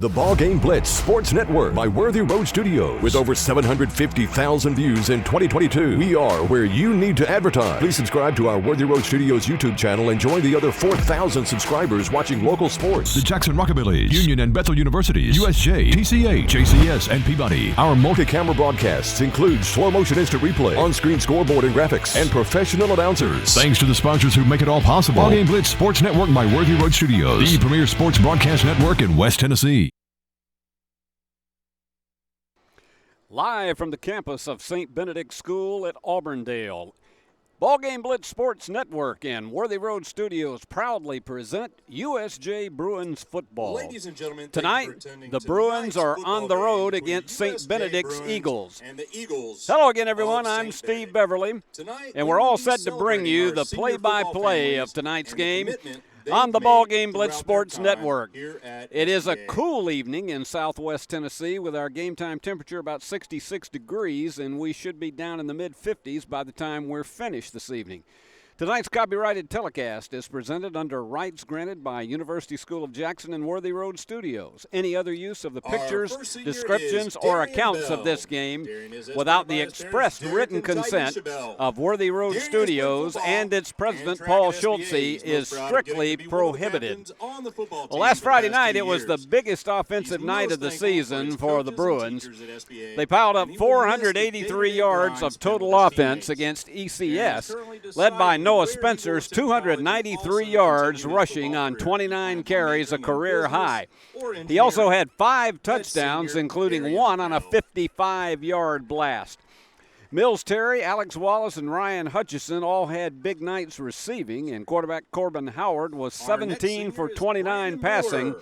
The BallGame Blitz Sports Network by Worthy Road Studios. With over 750,000 views in 2022, we are where you need to advertise. Please subscribe to our Worthy Road Studios YouTube channel and join the other 4,000 subscribers watching local sports. The Jackson Rockabillys, Union and Bethel Universities, USJ, TCA, JCS, and Peabody. Our multi-camera broadcasts include slow motion instant replay, on-screen scoreboard and graphics, and professional announcers. Thanks to the sponsors who make it all possible. BallGame Blitz Sports Network by Worthy Road Studios, the premier sports broadcast network in West Tennessee. Live from the campus of St Benedict School at Auburndale, BallGame Blitz Sports Network and Worthy Road Studios proudly present USJ Bruins football. Ladies and gentlemen, tonight, the Bruins are on the road against St. Benedict's Eagles. Hello again, everyone. I'm Steve Beverly, and we're all set to bring you the play-by-play of tonight's game on the BallGame Blitz Sports Network. It is a cool evening in southwest Tennessee with our game time temperature about 66 degrees, and we should be down in the mid-50s by the time we're finished this evening. Tonight's copyrighted telecast is presented under rights granted by University School of Jackson and Worthy Road Studios. Any other use of the pictures, descriptions, or accounts of this game without the expressed written consent of Worthy Road Studios and its president, Paul Schultze, is strictly prohibited. Well, last Friday night, it was the biggest offensive night of the season for the Bruins. They piled up 483 yards of total offense against ECS, led by Noah Spencer's 293 yards rushing on 29 carries, a career high. He also had 5 touchdowns, including one on a 55-yard blast. Mills Terry, Alex Wallace, and Ryan Hutchison all had big nights receiving, and quarterback Corbin Howard was 17 for 29 passing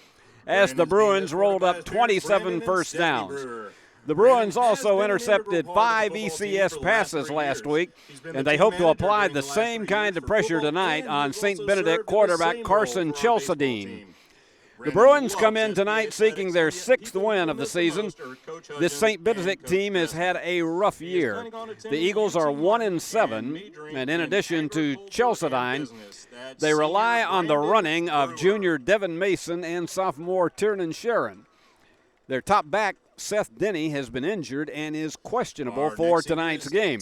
as the Bruins rolled up 27 first downs. The Bruins also intercepted 5 ECS passes last week, and they hope to apply the same kind of pressure tonight on St. Benedict quarterback Carson Chelsedine. The Bruins come in tonight seeking their 6th win of the season. This St. Benedict team has had a rough year. The Eagles are 1-7, and in addition to Chelsedine, they rely on the running of junior Devin Mason and sophomore Tiernan Sharon. Their top back, Seth Denny, has been injured and is questionable for tonight's game.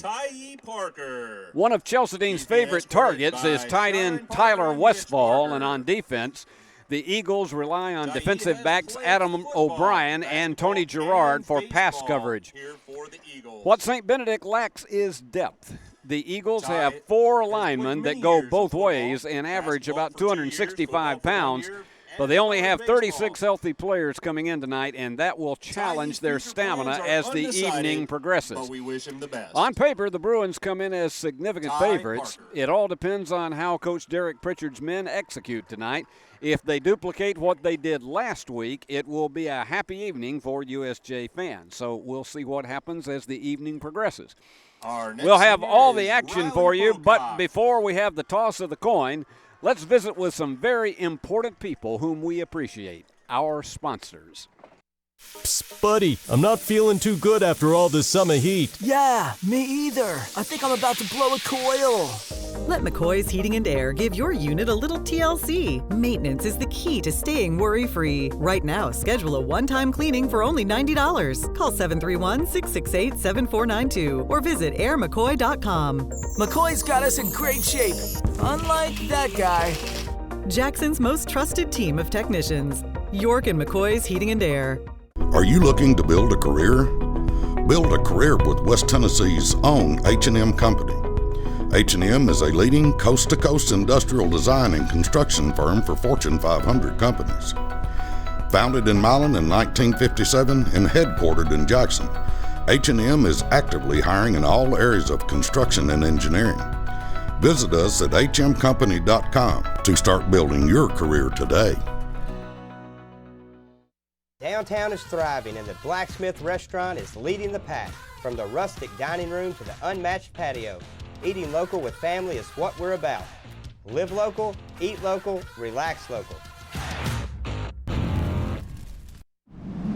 One of Chelseadine's favorite targets is tight end Tyler Westfall, and on defense, the Eagles rely on defensive backs Adam O'Brien and Tony Gerard for pass coverage. What St. Benedict lacks is depth. The Eagles have 4 linemen that go both ways and average about 265 pounds, but they only have 36 healthy players coming in tonight, and that will challenge their stamina as the evening progresses. On paper, the Bruins come in as significant favorites. It all depends on how Coach Derek Pritchard's men execute tonight. If they duplicate what they did last week, it will be a happy evening for USJ fans. So we'll see what happens as the evening progresses. We'll have all the action for you, but before we have the toss of the coin, let's visit with some very important people whom we appreciate, our sponsors. Psst, buddy, I'm not feeling too good after all this summer heat. Yeah, me either. I think I'm about to blow a coil. Let McCoy's Heating and Air give your unit a little TLC. Maintenance is the key to staying worry-free. Right now, schedule a one-time cleaning for only $90. Call 731-668-7492 or visit airmccoy.com. McCoy's got us in great shape, unlike that guy. Jackson's most trusted team of technicians. York and McCoy's Heating and Air. Are you looking to build a career? Build a career with West Tennessee's own H&M Company. H&M is a leading coast-to-coast industrial design and construction firm for Fortune 500 companies. Founded in Milan in 1957 and headquartered in Jackson, H&M is actively hiring in all areas of construction and engineering. Visit us at hmcompany.com to start building your career today. Downtown is thriving, and the Blacksmith Restaurant is leading the pack. From the rustic dining room to the unmatched patio, eating local with family is what we're about. Live local, eat local, relax local.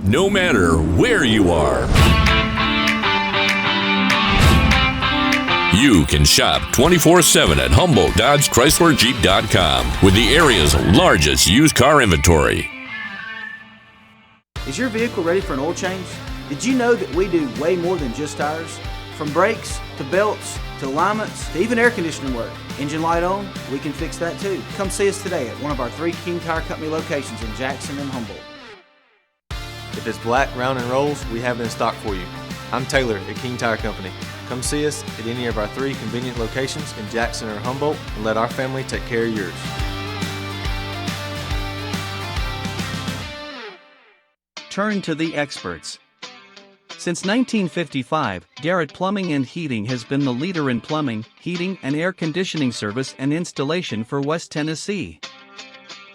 No matter where you are, you can shop 24/7 at HumboldtDodgeChryslerJeep.com with the area's largest used car inventory. Is your vehicle ready for an oil change? Did you know that we do way more than just tires? From brakes, to belts, to alignments, to even air conditioning work. Engine light on? We can fix that too. Come see us today at one of our 3 King Tire Company locations in Jackson and Humboldt. If it's black, round, and rolls, we have it in stock for you. I'm Taylor at King Tire Company. Come see us at any of our 3 convenient locations in Jackson or Humboldt and let our family take care of yours. Turn to the experts. Since 1955, Garrett Plumbing and Heating has been the leader in plumbing, heating, and air conditioning service and installation for West Tennessee.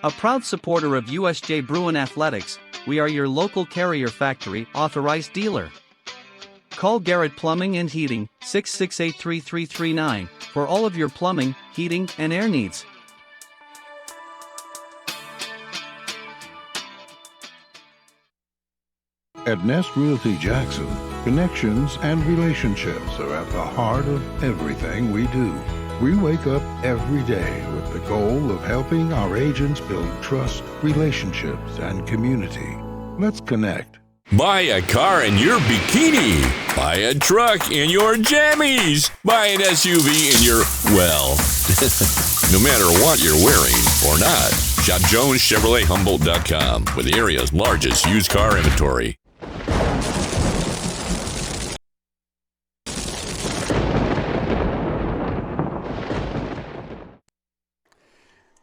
A proud supporter of USJ Bruin Athletics, we are your local Carrier Factory authorized dealer. Call Garrett Plumbing and Heating, 668-3339, for all of your plumbing, heating, and air needs. At Nest Realty Jackson, connections and relationships are at the heart of everything we do. We wake up every day with the goal of helping our agents build trust, relationships, and community. Let's connect. Buy a car in your bikini. Buy a truck in your jammies. Buy an SUV in your, well, no matter what you're wearing or not. Shop JonesChevroletHumboldt.com with the area's largest used car inventory.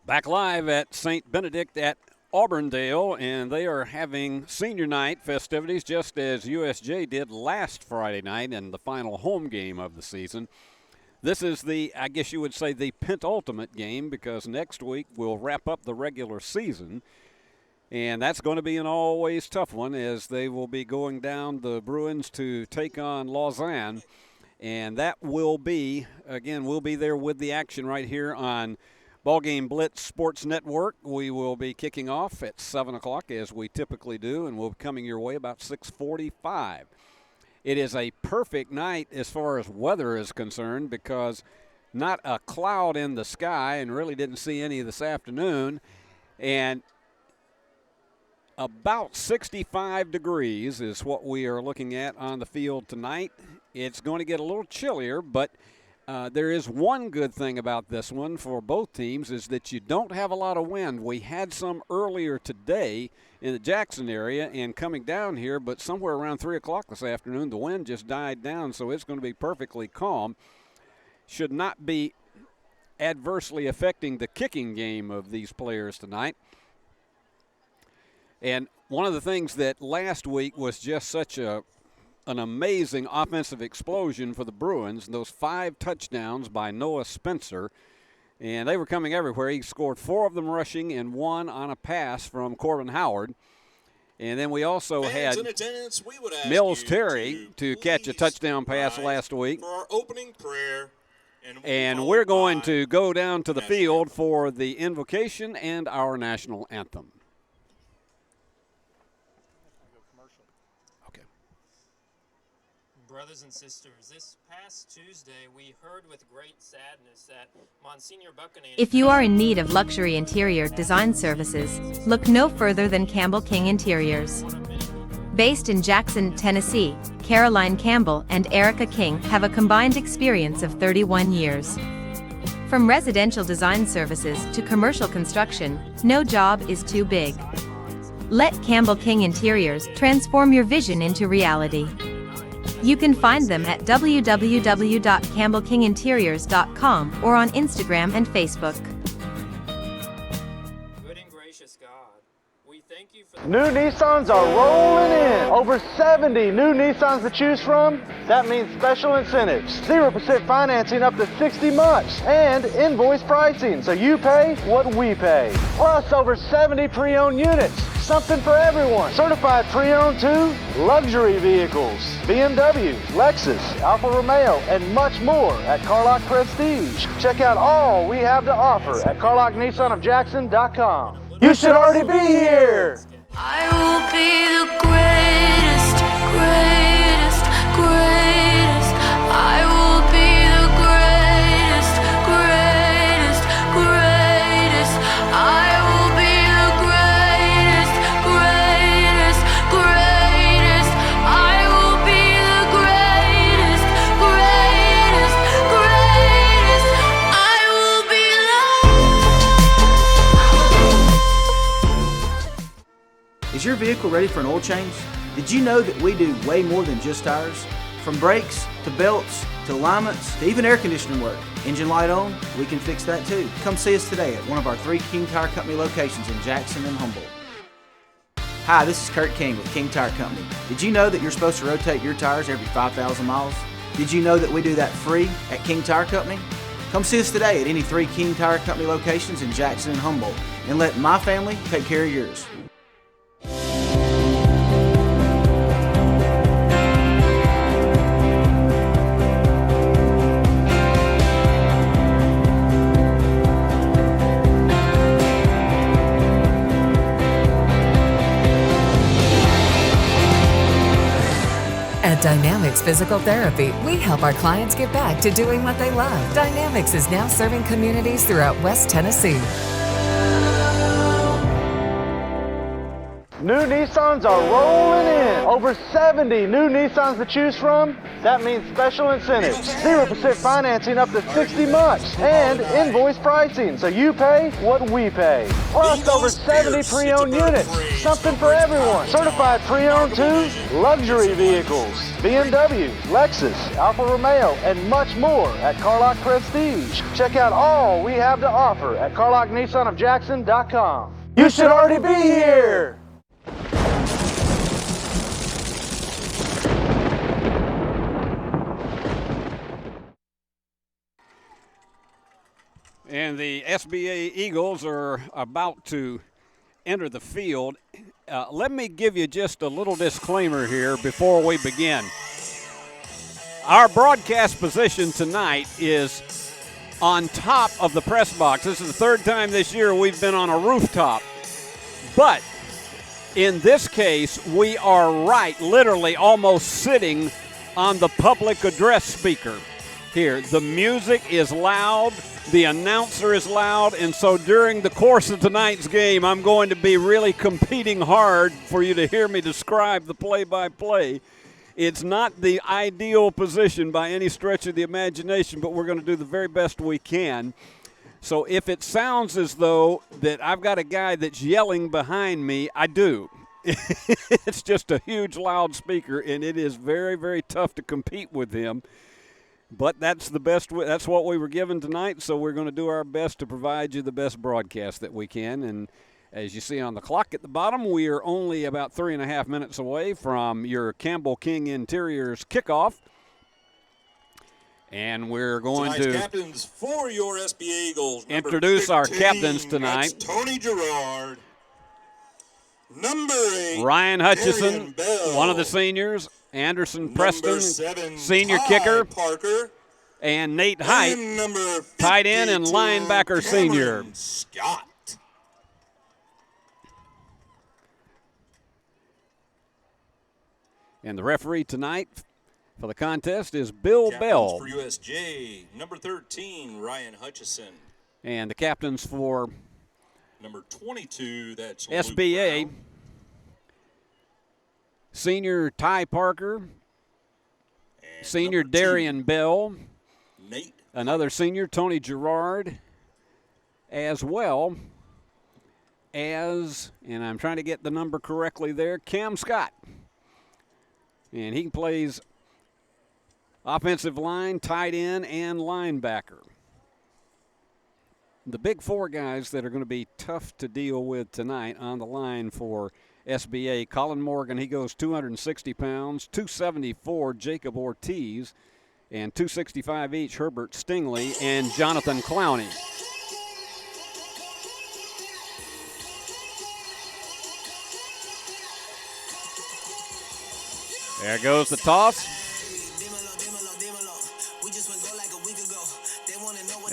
Back live at St. Benedict at Auburndale, and they are having senior night festivities just as USJ did last Friday night in the final home game of the season. This is the, I guess you would say, the penultimate game because next week we'll wrap up the regular season, and that's going to be an always tough one as they will be going down the Bruins to take on Lausanne, and that will be, again, we'll be there with the action right here on BallGame Blitz Sports Network. We will be kicking off at 7 o'clock as we typically do, and we'll be coming your way about 6:45. It is a perfect night as far as weather is concerned because not a cloud in the sky and really didn't see any this afternoon. And about 65 degrees is what we are looking at on the field tonight. It's going to get a little chillier, but there is one good thing about this one for both teams is that you don't have a lot of wind. We had some earlier today in the Jackson area and coming down here, but somewhere around 3 o'clock this afternoon, the wind just died down, so it's going to be perfectly calm. Should not be adversely affecting the kicking game of these players tonight. And one of the things that last week was just such an amazing offensive explosion for the Bruins, those 5 touchdowns by Noah Spencer, and they were coming everywhere. He scored 4 of them rushing and 1 on a pass from Corbin Howard. And then we also had Mills Terry to catch a touchdown pass last week. For our opening prayer, and we're going to go down to the field for the invocation and our national anthem. Brothers and sisters, this past Tuesday we heard with great sadness that Monsignor Buchanan... If you are in need of luxury interior design services, look no further than Campbell King Interiors. Based in Jackson, Tennessee, Caroline Campbell and Erica King have a combined experience of 31 years. From residential design services to commercial construction, no job is too big. Let Campbell King Interiors transform your vision into reality. You can find them at www.campbellkinginteriors.com or on Instagram and Facebook. Good and gracious God, we thank you for... New Nissans are rolling in. Over 70 new Nissans to choose from. That means special incentives. 0% financing up to 60 months. And invoice pricing, so you pay what we pay. Plus over 70 pre-owned units. Something for everyone. Certified pre-owned too. Luxury vehicles. BMW, Lexus, Alfa Romeo, and much more at Carlock Prestige. Check out all we have to offer at CarlockNissanofJackson.com. You should already be here. I will be the greatest, greatest, greatest. I will be the greatest, greatest, greatest. I will be the greatest, greatest, greatest. Is your vehicle ready for an oil change? Did you know that we do way more than just tires? From brakes to belts to alignments to even air conditioning work. Engine light on, we can fix that too. Come see us today at one of our 3 King Tire Company locations in Jackson and Humboldt. Hi, this is Kurt King with King Tire Company. Did you know that you're supposed to rotate your tires every 5,000 miles? Did you know that we do that free at King Tire Company? Come see us today at any 3 King Tire Company locations in Jackson and Humboldt and let my family take care of yours. At Dynamics Physical Therapy, we help our clients get back to doing what they love. Dynamics is now serving communities throughout West Tennessee. New Nissans are rolling in. Over 70 new Nissans to choose from. That means special incentives. 0% financing up to 60 months. And invoice pricing, so you pay what we pay. Plus over 70 pre-owned units. Something for everyone. Certified pre-owned too. Luxury vehicles. BMW, Lexus, Alfa Romeo, and much more at Carlock Prestige. Check out all we have to offer at CarlockNissanofJackson.com. You should already be here. And the SBA Eagles are about to enter the field. Let me give you just a little disclaimer here before we begin. Our broadcast position tonight is on top of the press box. This is the third time this year we've been on a rooftop. But in this case, we are literally almost sitting on the public address speaker here. The music is loud. The announcer is loud, and so during the course of tonight's game, I'm going to be really competing hard for you to hear me describe the play-by-play. It's not the ideal position by any stretch of the imagination, but we're going to do the very best we can. So if it sounds as though that I've got a guy that's yelling behind me, I do. It's just a huge loudspeaker, and it is very, very tough to compete with him. But that's the best. That's what we were given tonight, so we're going to do our best to provide you the best broadcast that we can. And as you see on the clock at the bottom, we are only about 3.5 minutes away from your Campbell King Interiors kickoff. And we're going to captains for your SBA Eagles, introduce our captains tonight. Tony Gerard. Number 8, Ryan Hutchison, one of the seniors. Anderson Preston, 7, senior Ty kicker. Parker. And Nate Height, And tight end and linebacker senior. Scott. And the referee tonight for the contest is Bill Bell. For USJ, number 13, Ryan Hutchison. And the captains for number 22, that's SBA, senior Ty Parker, and senior Darian Bell, Nate, another senior Tony Gerard, as well as, and I'm trying to get the number correctly there, Cam Scott. And he plays offensive line, tight end, and linebacker. The big four guys that are going to be tough to deal with tonight on the line for SBA. Colin Morgan, he goes 260 pounds, 274 Jacob Ortiz, and 265 each Herbert Stingley and Jonathan Clowney. There goes the toss.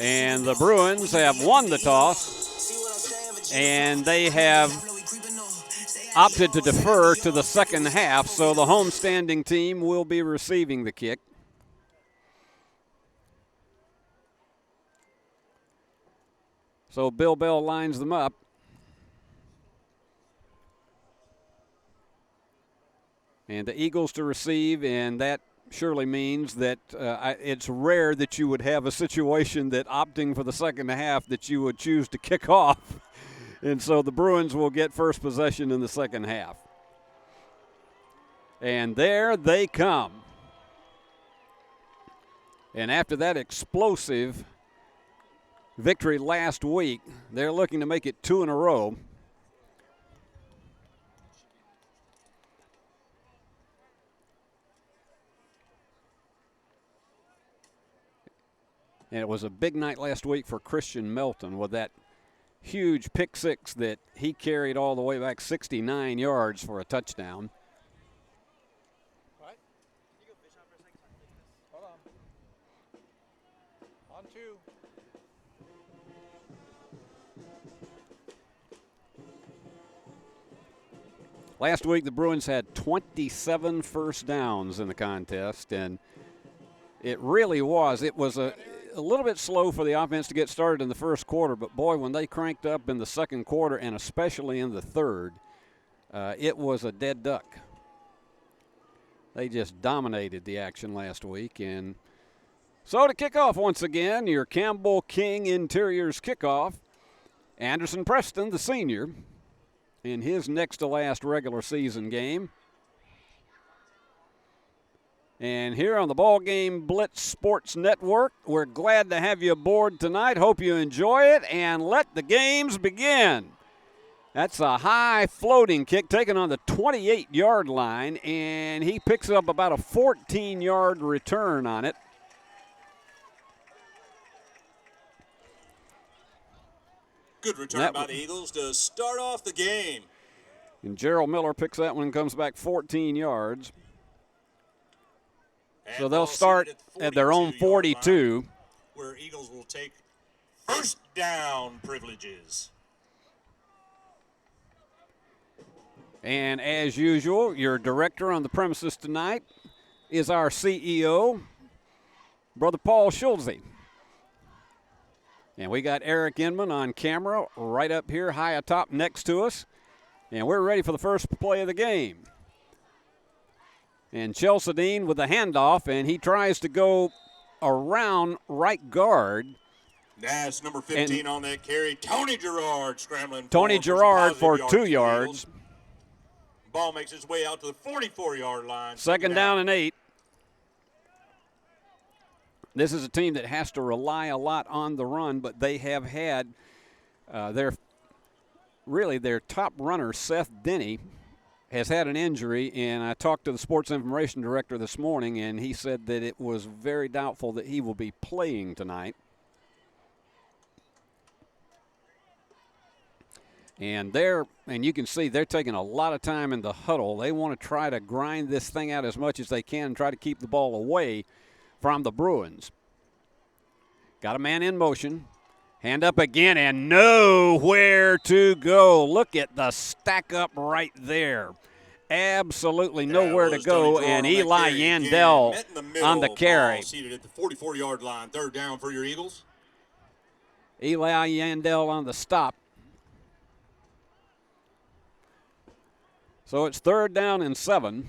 And the Bruins have won the toss, and they have opted to defer to the second half, so the homestanding team will be receiving the kick. So Bill Bell lines them up. And the Eagles to receive, and that surely means that it's rare that you would have a situation that opting for the second half that you would choose to kick off. And so the Bruins will get first possession in the second half. And there they come. And after that explosive victory last week, they're looking to make it 2 in a row. And it was a big night last week for Christian Melton with that huge pick six that he carried all the way back 69 yards for a touchdown. What? You go fish out for a second. Hold on. On 2. Last week, the Bruins had 27 first downs in the contest, and it really was. It was a little bit slow for the offense to get started in the first quarter, but boy, when they cranked up in the second quarter and especially in the third, it was a dead duck. They just dominated the action last week. And so to kick off once again, your Campbell King Interiors kickoff, Anderson Preston, the senior, in his next to last regular season game. And here on the BallGame Blitz Sports Network, we're glad to have you aboard tonight. Hope you enjoy it, and let the games begin. That's a high floating kick taken on the 28-yard line, and he picks up about a 14-yard return on it. Good return by the Eagles to start off the game. And Gerald Miller picks that one and comes back 14 yards. So they'll start at their own 42. Where Eagles will take first down privileges. And as usual, your director on the premises tonight is our CEO, Brother Paul Schulze. And we got Eric Inman on camera right up here, high atop next to us. And we're ready for the first play of the game. And Chelsea Dean with the handoff, and he tries to go around right guard. That's number 15 on that carry. Tony Gerard scrambling. Tony Gerard for 2 yards. Ball makes its way out to the 44-yard line. Second down and 8. This is a team that has to rely a lot on the run, but they have had their top runner, Seth Denny, has had an injury, and I talked to the sports information director this morning, and he said that it was very doubtful that he will be playing tonight. And you can see they're taking a lot of time in the huddle. They want to try to grind this thing out as much as they can and try to keep the ball away from the Bruins. Got a man in motion. Hand up again and nowhere to go. Look at the stack up right there. Absolutely nowhere to go. And Eli Yandel on the carry. Seated at the 44-yard line. Third down for your Eagles. Eli Yandel on the stop. So it's third down and 7.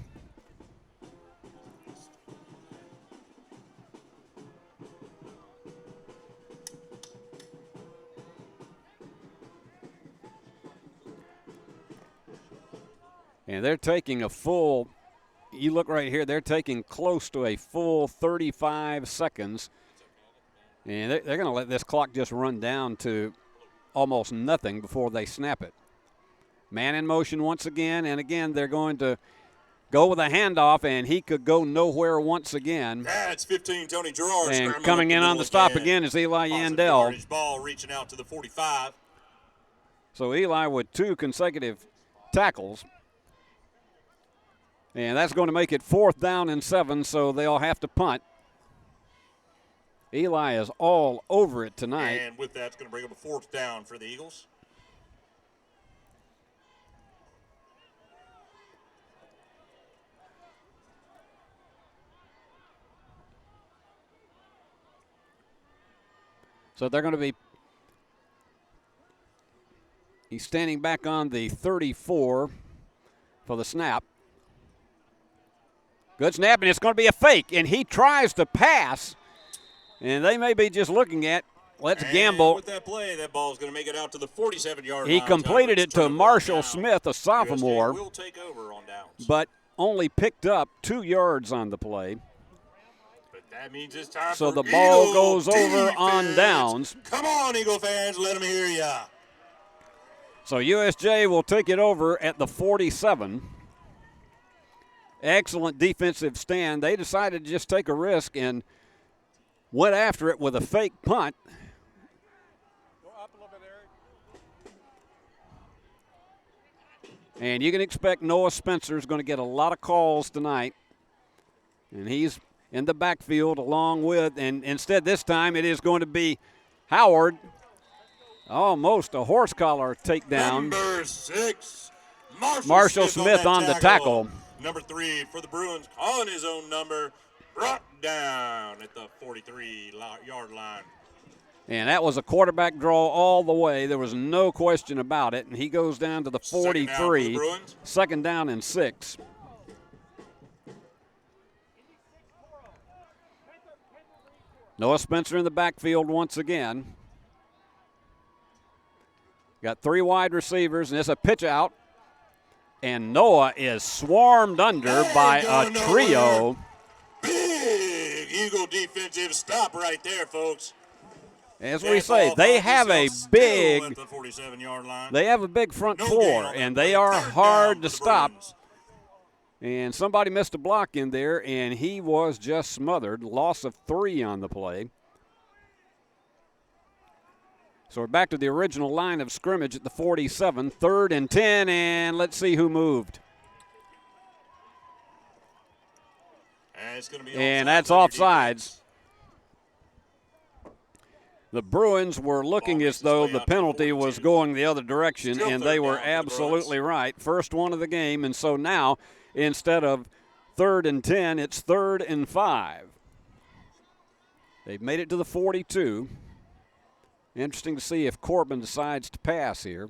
And they're taking a full, you look right here, they're taking close to a full 35 seconds. And they're going to let this clock just run down to almost nothing before they snap it. Man in motion once again, and again they're going to go with a handoff, and he could go nowhere once again. That's 15, Tony Gerard. And coming in on the stop again is Eli Yandel. Ball reaching out to the 45. So Eli with 2 consecutive tackles. And that's going to make it fourth down and 7, so they'll have to punt. Eli is all over it tonight. And with that, it's going to bring up a fourth down for the Eagles. So they're going to be, he's standing back on the 34 for the snap. Good snap, and it's going to be a fake, and he tries to pass, and they may be just looking at Let's gamble. With that play, that ball's going to make it out to the 47-yard line. He completed it to Marshall Smith, a sophomore, USJ will take over on downs. but only picked up 2 yards on the play. But that means it's time So for the ball Eagle goes over defense. on downs. Come on, Eagle fans, let them hear ya. So USJ will take it over at the 47. Excellent defensive stand. They decided to just take a risk and went after it with a fake punt. And you can expect Noah Spencer is going to get a lot of calls tonight. And he's in the backfield along with, and instead this time it is going to be Howard. Almost a horse collar takedown. Number 6, Marshall Smith on the tackle. Number 3 for the Bruins, calling his own number, brought down at the 43-yard line. And that was a quarterback draw all the way. There was no question about it. And he goes down to the 43. Second down and 6. Noah Spencer in the backfield once again. Got 3 wide receivers, and it's a pitch out. And Noah is swarmed under by a trio. Big Eagle defensive stop right there, folks. As we say, they have a big front four, and they are hard to stop. And somebody missed a block in there, and he was just smothered. Loss of 3 on the play. So we're back to the original line of scrimmage at the 47, 3rd and 10, and let's see who moved. And that's offsides. The Bruins were looking as though the penalty was going the other direction, and they were absolutely right. First one of the game, and so now instead of 3rd and 10, it's 3rd and 5. They've made it to the 42. Interesting to see if Corbin decides to pass here.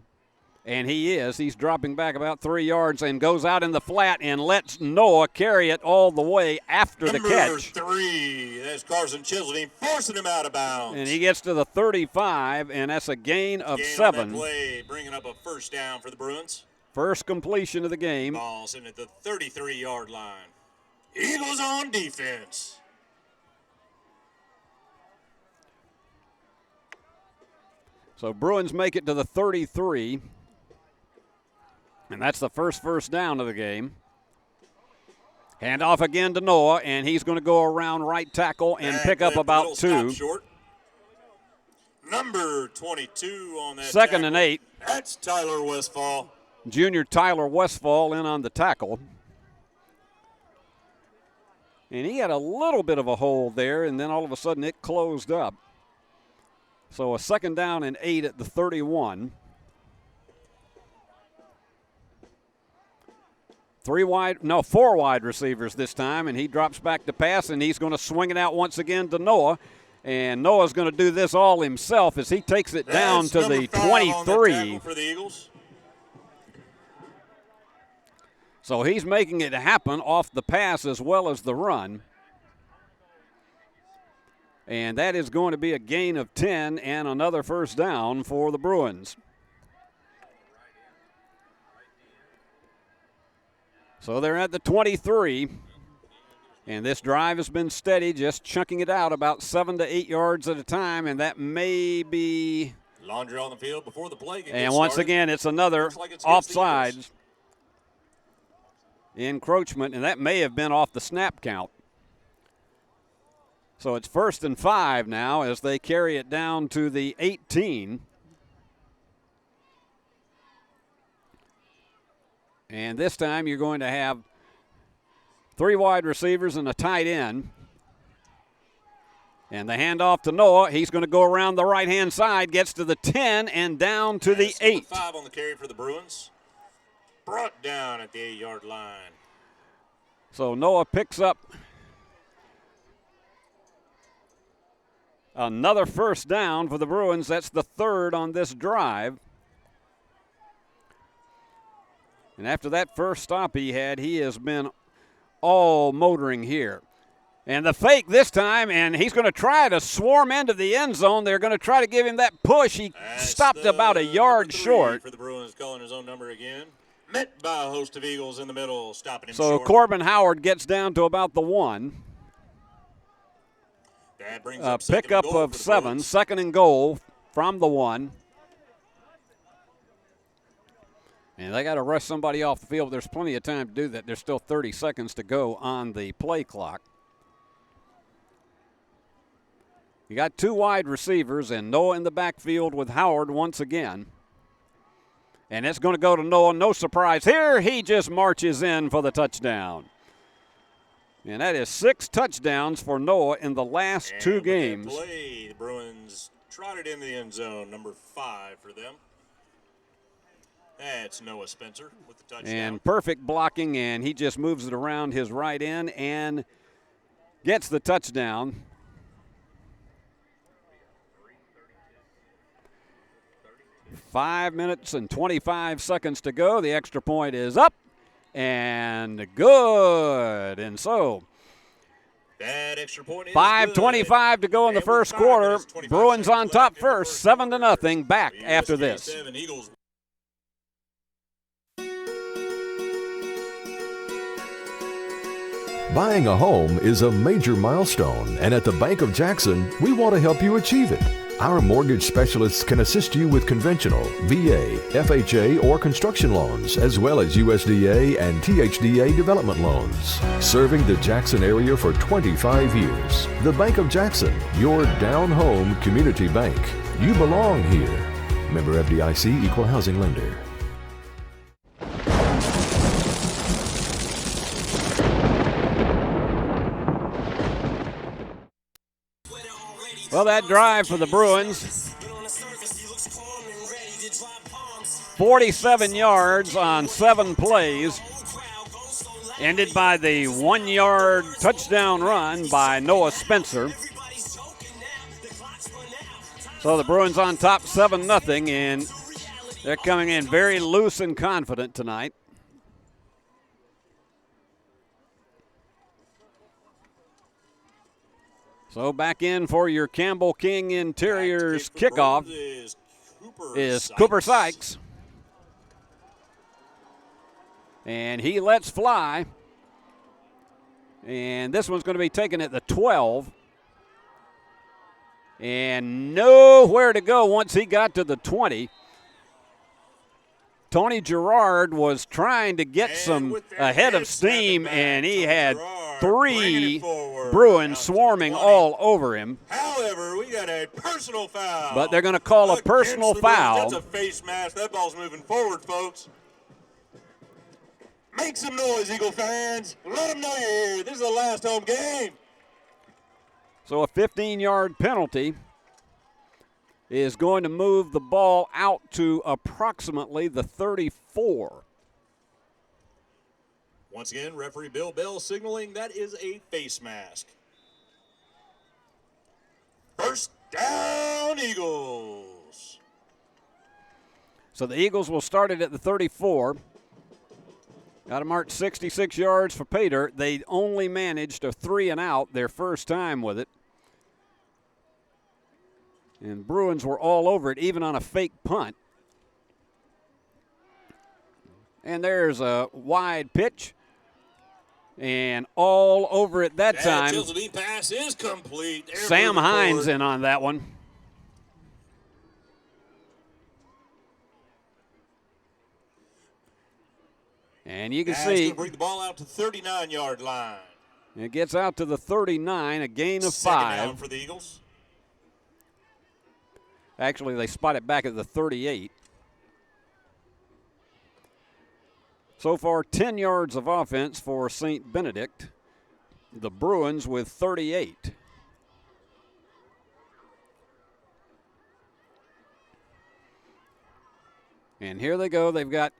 And he is. He's dropping back about 3 yards and goes out in the flat and lets Noah carry it all the way after the catch. Number 3, that's Carson Chiseldine forcing him out of bounds. And he gets to the 35, and that's a gain of 7. On that play, bringing up a first down for the Bruins. First completion of the game. Ball's in at the 33-yard line. Eagles on defense. So Bruins make it to the 33. And that's the first down of the game. Hand off again to Noah, and he's going to go around right tackle and pick up about 2. Number 22 on that 2nd tackle. and 8. That's Tyler Westfall. Junior Tyler Westfall in on the tackle. And he had a little bit of a hole there, and then all of a sudden it closed up. So a 2nd down and 8 at the 31. 4 wide receivers this time, and he drops back to pass, and he's going to swing it out once again to Noah. And Noah's going to do this all himself as he takes it down to the 23. For the Eagles. So he's making it happen off the pass as well as the run. And that is going to be a gain of 10 and another first down for the Bruins. So they're at the 23. And this drive has been steady, just chunking it out about 7 to 8 yards at a time, and that may be Laundry on the field before the play gets and once started. again, it's another offsides encroachment, and that may have been off the snap count. So it's 1st and 5 now as they carry it down to the 18. And this time you're going to have 3 wide receivers and a tight end. And the handoff to Noah. He's going to go around the right-hand side, gets to the 10 and down to the 8. 5 on the carry for the Bruins. Brought down at the 8-yard line. So Noah picks up another first down for the Bruins. That's the 3rd on this drive. And after that first stop he had, he has been all motoring here. And the fake this time, and he's going to try to swarm into the end zone. They're going to try to give him that push. He stopped about a yard short. For the Bruins, calling his own number again. Met by a host of Eagles in the middle, stopping him So short. Corbin Howard gets down to about the 1. That brings up second Pickup and goal of for the 7, Bruins. 2nd and goal from the 1. And they got to rush somebody off the field. There's plenty of time to do that. There's still 30 seconds to go on the play clock. You got 2 wide receivers, and Noah in the backfield with Howard once again. And it's going to go to Noah. No surprise here. He just marches in for the touchdown. And that is 6 touchdowns for Noah in the last 2 games. Play, the Bruins trotted in the end zone, number 5 for them. That's Noah Spencer with the touchdown. And perfect blocking, and he just moves it around his right end and gets the touchdown. Five minutes and 25 seconds to go. The extra point is up and good. And so that extra point is 5:25 to go in the first quarter. Bruins on top first, 7-0. Back after this. Eagles. Buying a home is a major milestone, and at the Bank of Jackson, we want to help you achieve it. Our mortgage specialists can assist you with conventional, VA, FHA, or construction loans, as well as USDA and THDA development loans. Serving the Jackson area for 25 years. The Bank of Jackson, your down-home community bank. You belong here. Member FDIC, Equal Housing Lender. Well, that drive for the Bruins, 47 yards on 7 plays, ended by the 1-yard touchdown run by Noah Spencer. So the Bruins on top 7-0, and they're coming in very loose and confident tonight. So back in for your Campbell King Interiors kickoff is Cooper Sykes. And he lets fly. And this one's going to be taken at the 12. And nowhere to go once he got to the 20. Tony Gerard was trying to get some ahead of steam, and he had 3 Bruins swarming all over him. However, we got a personal foul. But they're going to call a personal foul. That's a face mask. That ball's moving forward, folks. Make some noise, Eagle fans. Let them know you're here. This is the last home game. So a 15-yard penalty is going to move the ball out to approximately the 34. Once again, referee Bill Bell signaling that is a face mask. First down, Eagles. So the Eagles will start it at the 34. Got to mark 66 yards for pay dirt. They only managed a 3 and out their first time with it. And Bruins were all over it, even on a fake punt. And there's a wide pitch. And all over it that time. That pass is complete. Sam Hines in on that one. And you can see. Going to bring the ball out to the 39-yard line. It gets out to the 39, a gain of 5. Second down for the Eagles. Actually, they spot it back at the 38. So far, 10 yards of offense for St. Benedict. The Bruins with 38. And here they go. They've got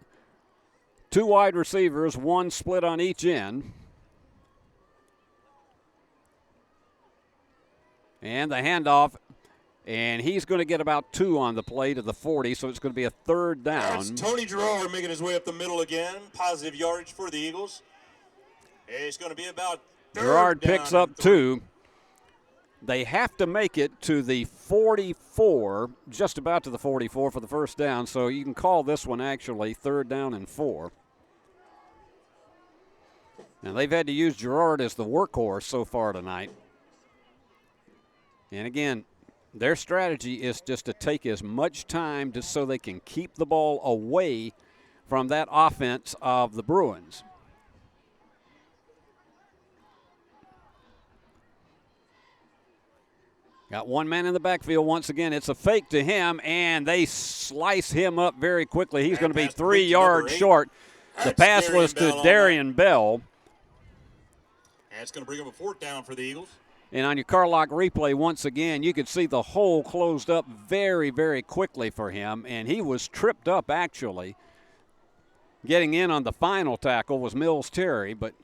2 wide receivers, 1 split on each end. And the handoff. And he's going to get about 2 on the play to the 40, so it's going to be a 3rd down. That's Tony Gerard making his way up the middle again. Positive yardage for the Eagles. It's going to be about Gerard picks up 2. They have to make it to the 44, just about to the 44 for the first down, so you can call this one actually 3rd down and 4. Now, they've had to use Gerard as the workhorse so far tonight. And again, their strategy is just to take as much time just so they can keep the ball away from that offense of the Bruins. Got one man in the backfield once again. It's a fake to him, and they slice him up very quickly. He's going to be 3 yards short. The pass was to Darian Bell. That's going to bring up a 4th down for the Eagles. And on your Carlock replay, once again, you could see the hole closed up very, very quickly for him, and he was tripped up, actually. Getting in on the final tackle was Mills Terry, but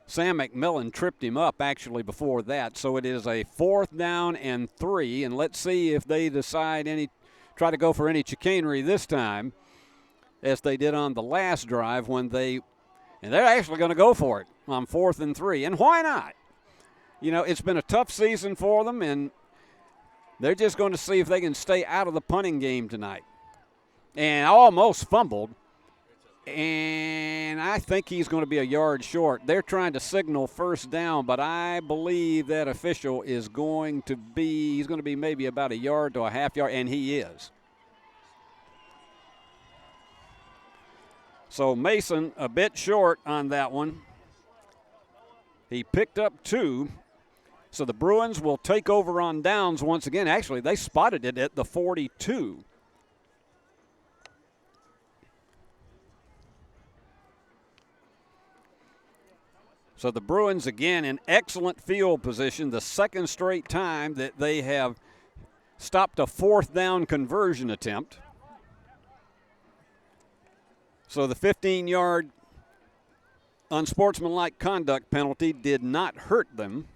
Sam McMillan tripped him up actually before that. So it is a 4th down and 3, and let's see if they try to go for any chicanery this time, as they did on the last drive and they're actually going to go for it on 4th and 3. And why not? You know, it's been a tough season for them, and they're just going to see if they can stay out of the punting game tonight. And almost fumbled. And I think he's going to be a yard short. They're trying to signal 1st down, but I believe that official is going to be maybe about a yard to a half yard, and he is. So Mason a bit short on that one. He picked up 2. So the Bruins will take over on downs once again. Actually, they spotted it at the 42. So the Bruins, again, in excellent field position, the 2nd straight time that they have stopped a 4th down conversion attempt. So the 15-yard unsportsmanlike conduct penalty did not hurt them.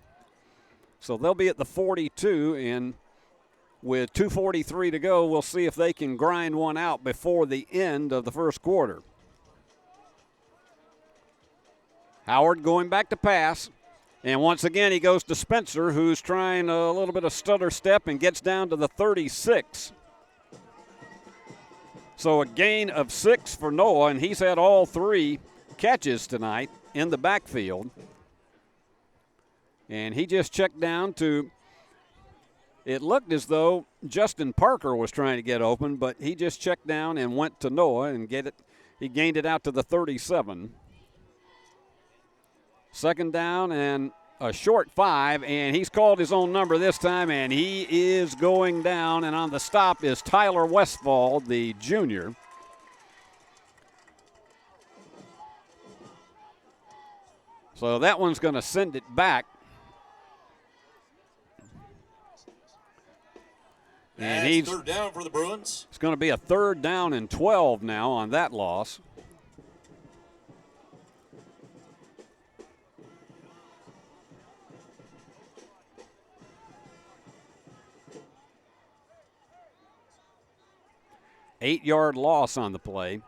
So they'll be at the 42, and with 2:43 to go, we'll see if they can grind one out before the end of the first quarter. Howard going back to pass, and once again he goes to Spencer, who's trying a little bit of stutter step and gets down to the 36. So a gain of 6 for Noah, and he's had all 3 catches tonight in the backfield. And he just checked down to, it looked as though Justin Parker was trying to get open, but he just checked down and went to Noah and he gained it out to the 37. 2nd down and a short 5, and he's called his own number this time, and he is going down, and on the stop is Tyler Westfall, the junior. So that one's going to send it back. And he's 3rd down for the Bruins. It's going to be a 3rd down and 12 now on that loss. Eight-yard loss on the play.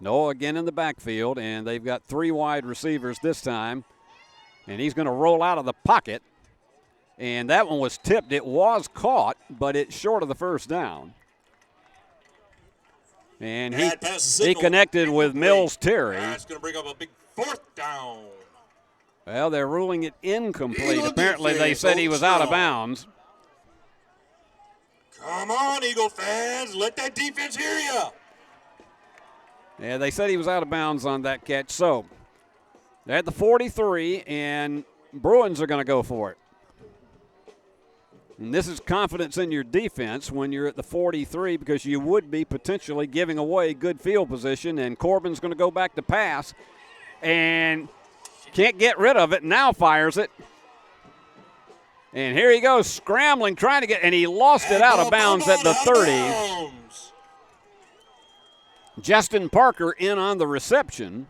Noah again in the backfield, and they've got 3 wide receivers this time. And he's going to roll out of the pocket. And that one was tipped. It was caught, but it's short of the 1st down. And he connected with Mills Terry. That's going to bring up a big 4th down. Well, they're ruling it incomplete. Apparently, they said he was out of bounds. Come on, Eagle fans. Let that defense hear you. Yeah, they said he was out of bounds on that catch. So they're at the 43, and Bruins are going to go for it. And this is confidence in your defense when you're at the 43, because you would be potentially giving away good field position, and Corbin's going to go back to pass and can't get rid of it. Now fires it. And here he goes scrambling, trying to get, and he lost it out of bounds at the 30. Justin Parker in on the reception.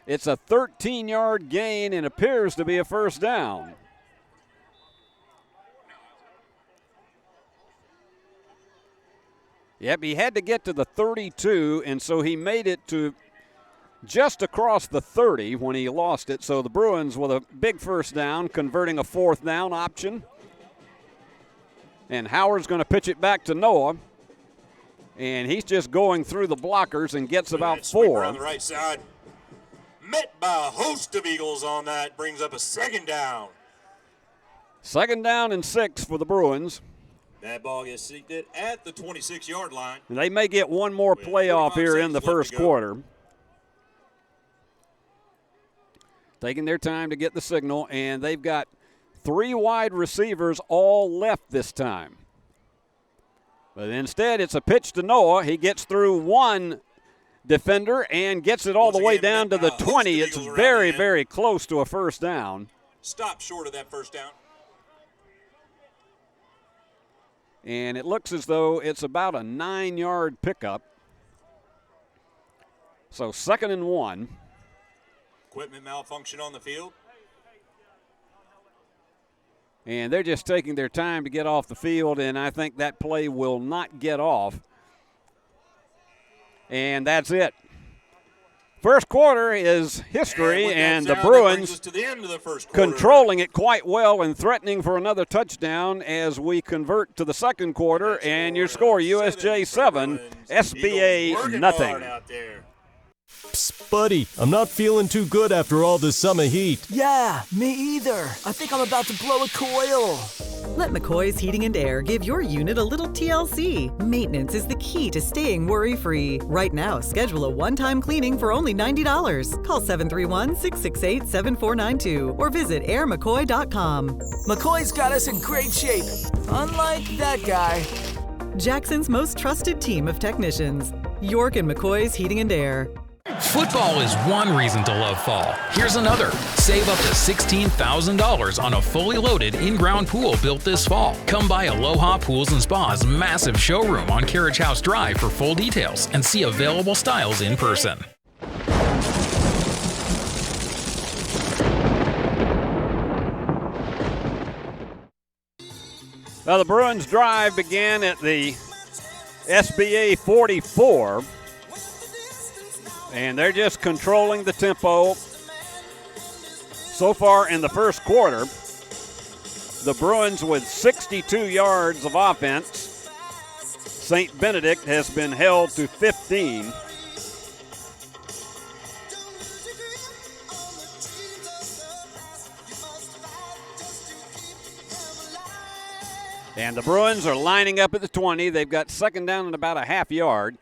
It's a 13-yard gain and appears to be a 1st down. Yep, he had to get to the 32, and so he made it to just across the 30 when he lost it. So the Bruins with a big first down, converting a fourth down option. And Howard's going to pitch it back to Noah. And he's just going through the blockers and gets about 4. On the right side. Met by a host of Eagles on that. Brings up a second down. Second down and 6 for the Bruins. That ball gets seeked at the 26-yard line. And they may get one more playoff here in the first quarter. Taking their time to get the signal, and they've got 3 wide receivers all left this time. But instead, it's a pitch to Noah. He gets through one defender and gets it all the way down to the 20. It's very, very close to a first down. Stop short of that first down. And it looks as though it's about a 9-yard pickup. So 2nd and 1. Equipment malfunction on the field. And they're just taking their time to get off the field, and I think that play will not get off. And that's it. First quarter is history, and the Bruins controlling it quite well and threatening for another touchdown as we convert to the second quarter. And your score, USJ 7, SBA nothing. Psst, buddy, I'm not feeling too good after all this summer heat. Yeah, me either. I think I'm about to blow a coil. Let McCoy's Heating and Air give your unit a little TLC. Maintenance is the key to staying worry-free. Right now, schedule a one-time cleaning for only $90. Call 731-668-7492 or visit airmccoy.com. McCoy's got us in great shape, unlike that guy. Jackson's most trusted team of technicians. York and McCoy's Heating and Air. Football is one reason to love fall. Here's another. Save up to $16,000 on a fully loaded in-ground pool built this fall. Come by Aloha Pools and Spa's massive showroom on Carriage House Drive for full details and see available styles in person. Now the Bruins drive began at the SBA 44. And they're just controlling the tempo. So far in the first quarter, the Bruins with 62 yards of offense. St. Benedict has been held to 15. And the Bruins are lining up at the 20. They've got second down and about a half yard.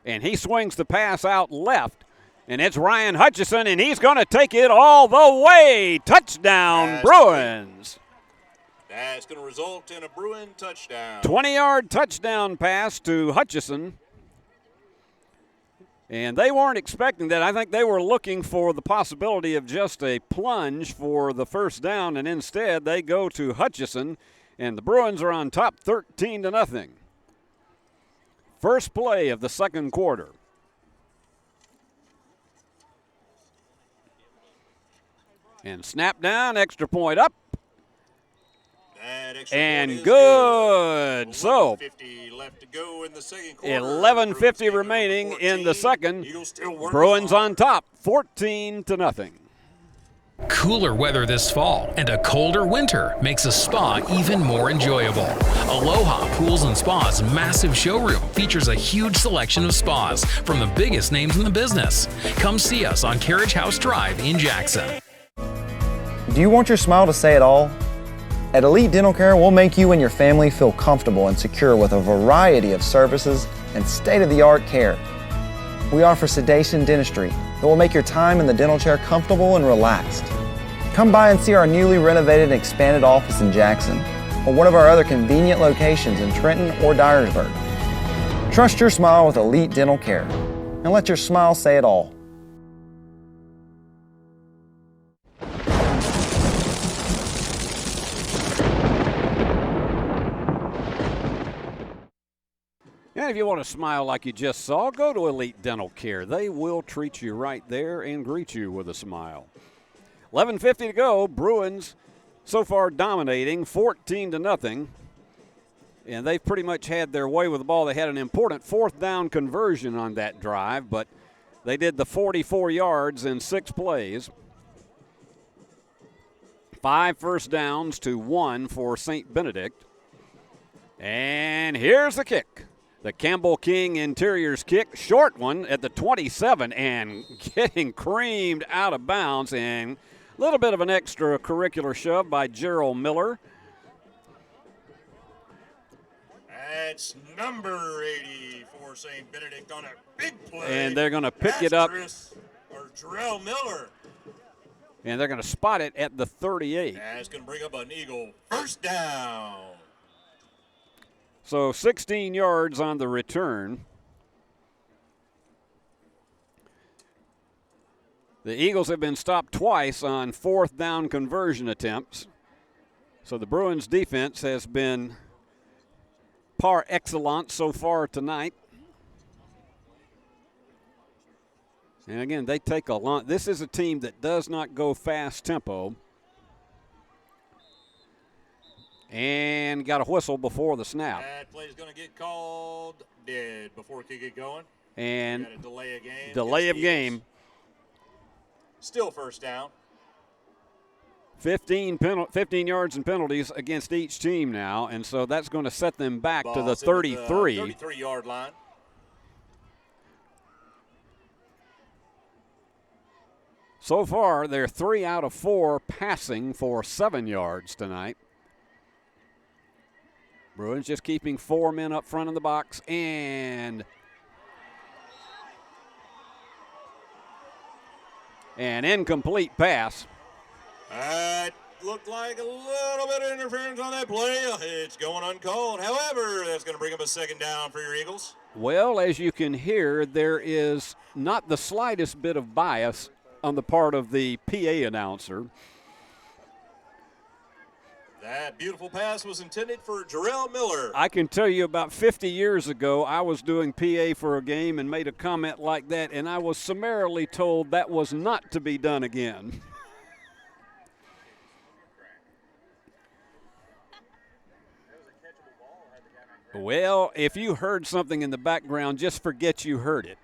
And he swings the pass out left. And it's Ryan Hutchison, and he's going to take it all the way. Touchdown, Bruins. That's going to result in a Bruin touchdown. 20-yard touchdown pass to Hutchison. And they weren't expecting that. I think they were looking for the possibility of just a plunge for the first down, and instead they go to Hutchison, and the Bruins are on top 13-0. First play of the second quarter. And snap down, extra point up. And good. So 11:50 remaining in the second. Bruins on top, 14-0. Cooler weather this fall and a colder winter makes a spa even more enjoyable. Aloha Pools and Spa's massive showroom features a huge selection of spas from the biggest names in the business. Come see us on Carriage House Drive in Jackson. Do you want your smile to say it all? At Elite Dental Care, we'll make you and your family feel comfortable and secure with a variety of services and state-of-the-art care. We offer sedation dentistry that will make your time in the dental chair comfortable and relaxed. Come by and see our newly renovated and expanded office in Jackson or one of our other convenient locations in Trenton or Dyersburg. Trust your smile with Elite Dental Care and let your smile say it all. And if you want to smile like you just saw, go to Elite Dental Care. They will treat you right there and greet you with a smile. 11:50 to go. Bruins so far dominating, 14-0. And they've pretty much had their way with the ball. They had an important fourth down conversion on that drive, but they did the 44 yards in 6 plays. 5 first downs to 1 for St. Benedict. And here's the kick. The Campbell King Interiors kick, short one at the 27 and getting creamed out of bounds, and a little bit of an extracurricular shove by Gerald Miller. That's number 80 for St. Benedict on a big play. And they're going to pick it up. Jarrell Miller. And they're going to spot it at the 38. That's going to bring up an Eagle first down. So 16 yards on the return. The Eagles have been stopped twice on fourth down conversion attempts. So the Bruins defense has been par excellence so far tonight. And again, they take a lot. This is a team that does not go fast tempo. And got a whistle before the snap. That play is going to get called dead before it could get going. And got a delay of game. Delay of game. Still first down. 15 yards and penalties against each team now, and so that's going to set them back to the 33. 33-yard line. So far, they're 3 out of 4 passing for 7 yards tonight. Bruins just keeping 4 men up front in the box, and an incomplete pass. That looked like a little bit of interference on that play. It's going uncalled. However, that's going to bring up a second down for your Eagles. Well, as you can hear, there is not the slightest bit of bias on the part of the PA announcer. That beautiful pass was intended for Jarrell Miller. I can tell you about 50 years ago, I was doing PA for a game and made a comment like that, and I was summarily told that was not to be done again. Well, if you heard something in the background, just forget you heard it.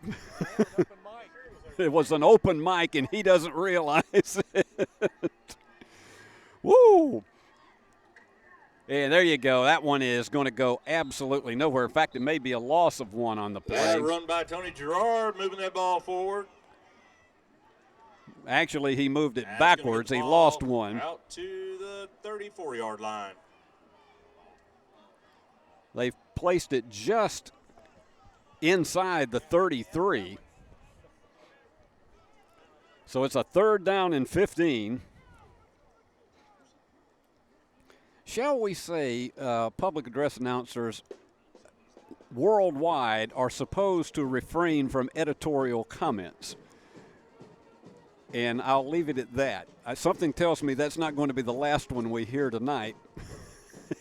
It was an open mic, and he doesn't realize it. Woo! And there you go. That one is going to go absolutely nowhere. In fact, it may be a loss of 1 on the play. That run by Tony Gerard, moving that ball forward. Actually, he moved it backwards. He lost 1. Out to the 34-yard line. They've placed it just inside the 33. So it's a 3rd down and 15. Shall we say public address announcers worldwide are supposed to refrain from editorial comments? And I'll leave it at that. Something tells me that's not going to be the last one we hear tonight.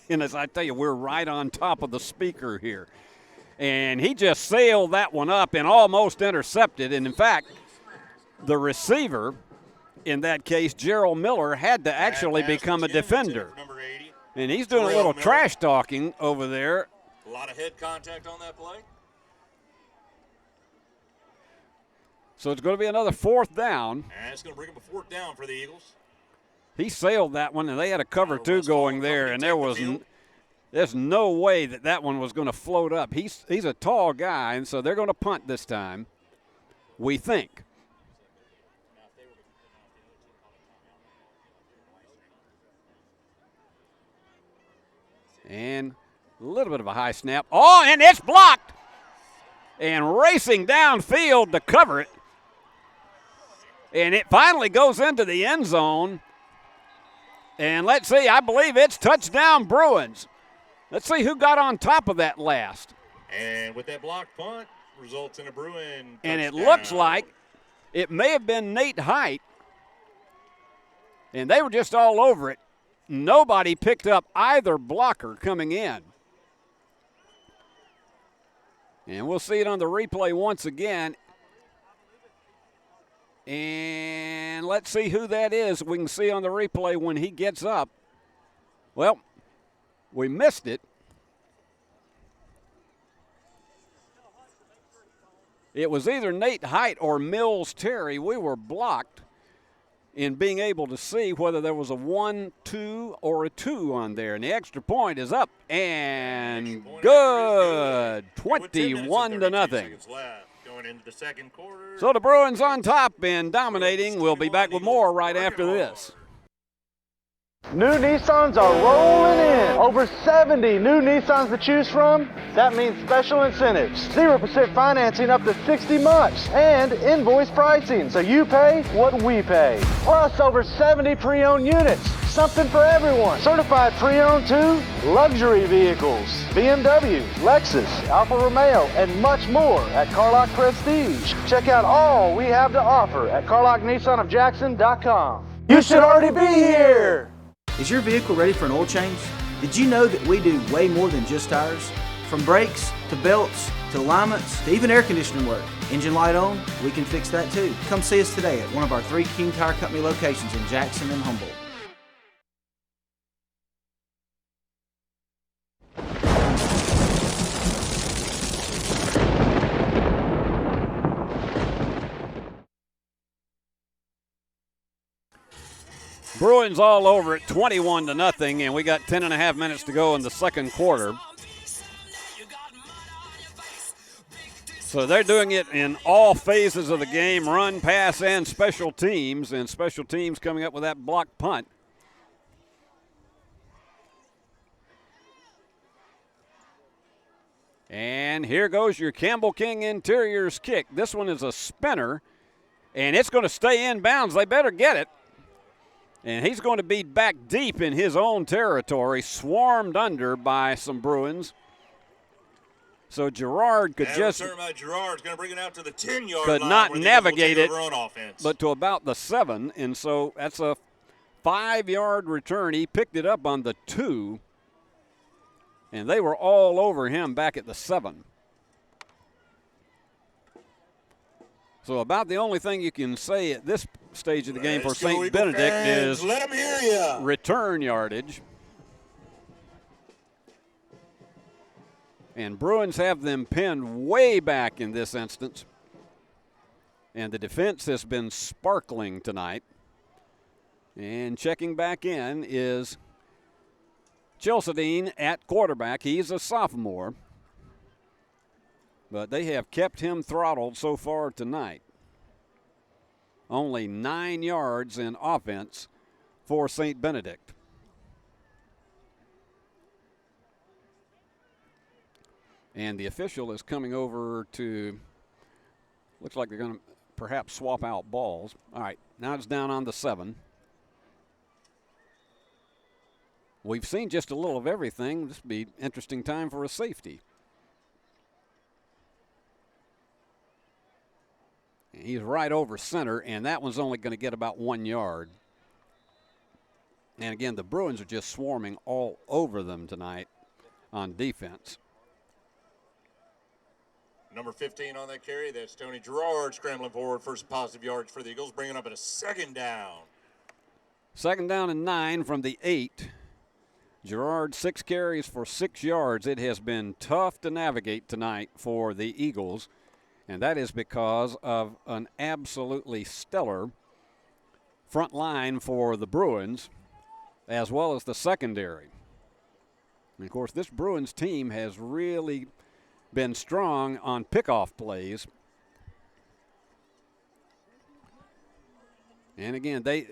And as I tell you, we're right on top of the speaker here. And he just sailed that one up and almost intercepted. And, in fact, the receiver, in that case, Gerald Miller, had to actually become a defender. And he's doing a little trash talking over there. A lot of head contact on that play. So it's going to be another 4th down. And it's going to bring up a 4th down for the Eagles. He sailed that one, and they had a cover 2 going there, and there's no way that one was going to float up. He's a tall guy, and so they're going to punt this time, we think. And a little bit of a high snap. Oh, and it's blocked. And racing downfield to cover it. And it finally goes into the end zone. And let's see, I believe it's touchdown Bruins. Let's see who got on top of that last. And with that blocked punt, results in a Bruin touchdown. And it looks like it may have been Nate Height. And they were just all over it. Nobody picked up either blocker coming in. And we'll see it on the replay once again. And let's see who that is. We can see on the replay when he gets up. Well, we missed it. It was either Nate Height or Mills Terry. We were blocked in being able to see whether there was a 1-2 or a 2 on there. And the extra point is up and good. 21-0. So the Bruins on top and dominating. We'll be back with more right after this. New Nissans are rolling in. Over 70 new Nissans to choose from. That means special incentives. 0% financing up to 60 months. And invoice pricing, so you pay what we pay. Plus over 70 pre-owned units. Something for everyone. Certified pre-owned too. Luxury vehicles. BMW, Lexus, Alfa Romeo, and much more at Carlock Prestige. Check out all we have to offer at CarlockNissanofJackson.com. You should already be here. Is your vehicle ready for an oil change? Did you know that we do way more than just tires? From brakes, to belts, to alignments, to even air conditioning work. Engine light on? We can fix that too. Come see us today at one of our 3 King Tire Company locations in Jackson and Humboldt. Bruins all over it, 21-0, and we got 10.5 minutes to go in the second quarter. So they're doing it in all phases of the game, run, pass, and special teams coming up with that blocked punt. And here goes your Campbell King Interiors kick. This one is a spinner, and it's going to stay in bounds. They better get it. And he's going to be back deep in his own territory, swarmed under by some Bruins. So Gerard could just Gerard's going to bring it out to the 10-yard could line not navigate it, offense. but to about the 7. And so that's a 5-yard return. He picked it up on the 2, and they were all over him back at the 7. So about the only thing you can say at this stage of the game for St. Benedict is let 'em hear ya. Return yardage. And Bruins have them pinned way back in this instance. And the defense has been sparkling tonight. And checking back in is Chelsedine at quarterback. He's a sophomore. But they have kept him throttled so far tonight. Only 9 yards in offense for St. Benedict. And the official is coming over to, looks like they're going to perhaps swap out balls. All right, now it's down on the 7. We've seen just a little of everything. This will be an interesting time for a safety. He's right over center, and that one's only going to get about 1 yard. And again, the Bruins are just swarming all over them tonight on defense. Number 15 on that carry, that's Tony Gerard scrambling forward for some positive yards for the Eagles, bringing up at a 2nd down. 2nd down and 9 from the 8. Gerard, 6 carries for 6 yards. It has been tough to navigate tonight for the Eagles. And that is because of an absolutely stellar front line for the Bruins, as well as the secondary. And of course, this Bruins team has really been strong on pickoff plays. And again, they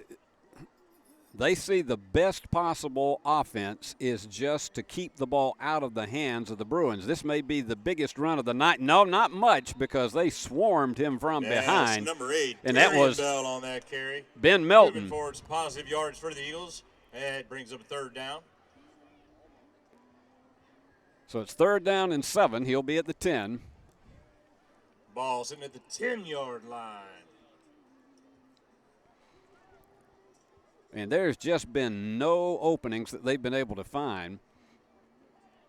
see the best possible offense is just to keep the ball out of the hands of the Bruins. This may be the biggest run of the night. No, not much, because they swarmed him from behind. Number 8, and that was Bell on that carry. Ben Melton. Moving forward, some positive yards for the Eagles. And it brings up a 3rd down. So it's 3rd down and 7. He'll be at the 10. Ball sitting at the 10-yard line. And there's just been no openings that they've been able to find.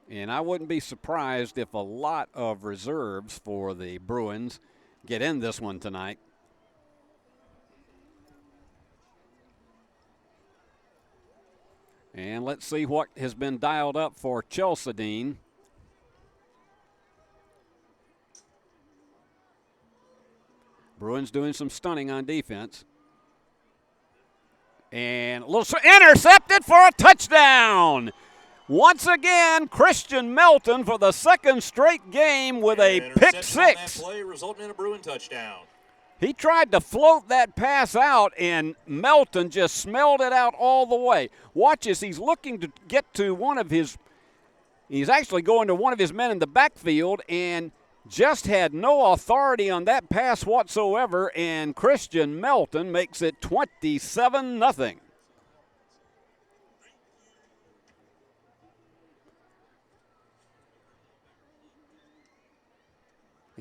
And I wouldn't be surprised if a lot of reserves for the Bruins get in this one tonight. And let's see what has been dialed up for Chelsedine. Bruins doing some stunning on defense. And a little intercepted for a touchdown. Once again, Christian Melton for the second straight game with a pick six. That play resulting in a Bruin touchdown. He tried to float that pass out, and Melton just smelled it out all the way. Watch as he's looking to get to he's actually going to one of his men in the backfield and just had no authority on that pass whatsoever, and Christian Melton makes it 27-0.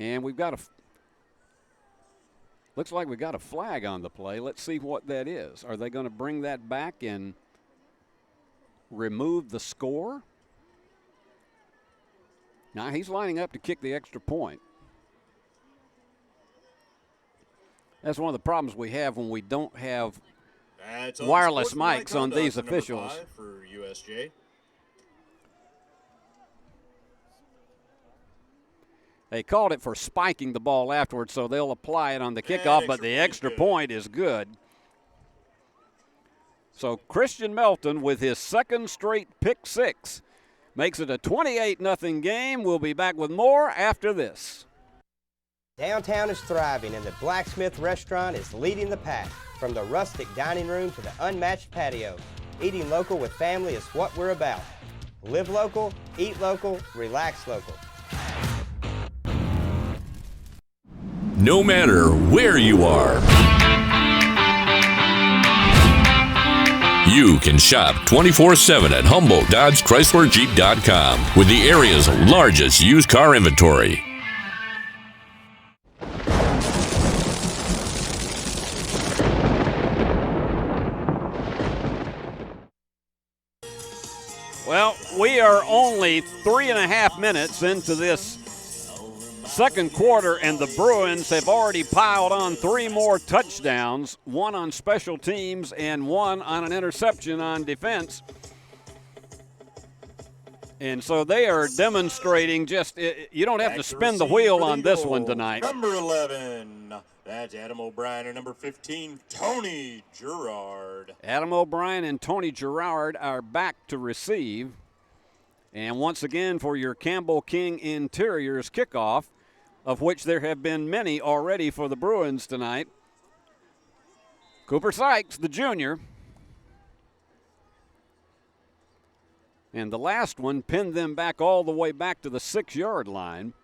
And looks like we got a flag on the play. Let's see what that is. Are they going to bring that back and remove the score? Now he's lining up to kick the extra point. That's one of the problems we have when we don't have wireless mics on these officials. For USJ. They called it for spiking the ball afterwards, so they'll apply it on the kickoff, but the extra point is good. So Christian Melton with his second straight pick six makes it a 28-0 game. We'll be back with more after this. Downtown is thriving, and the Blacksmith Restaurant is leading the pack. From the rustic dining room to the unmatched patio, eating local with family is what we're about. Live local, eat local, relax local. No matter where you are, you can shop 24/7 at HumboldtDodgeChryslerJeep.com with the area's largest used car inventory. Well, we are only 3.5 minutes into this second quarter, and the Bruins have already piled on 3 more touchdowns, 1 on special teams and 1 on an interception on defense. And so they are demonstrating you don't have to spin the wheel on this one tonight. Number 11, that's Adam O'Brien, and number 15, Tony Gerard. Adam O'Brien and Tony Gerard are back to receive. And once again, for your Campbell King Interiors kickoff, of which there have been many already for the Bruins tonight, Cooper Sykes, the junior. And the last one pinned them back all the way back to the 6-yard line.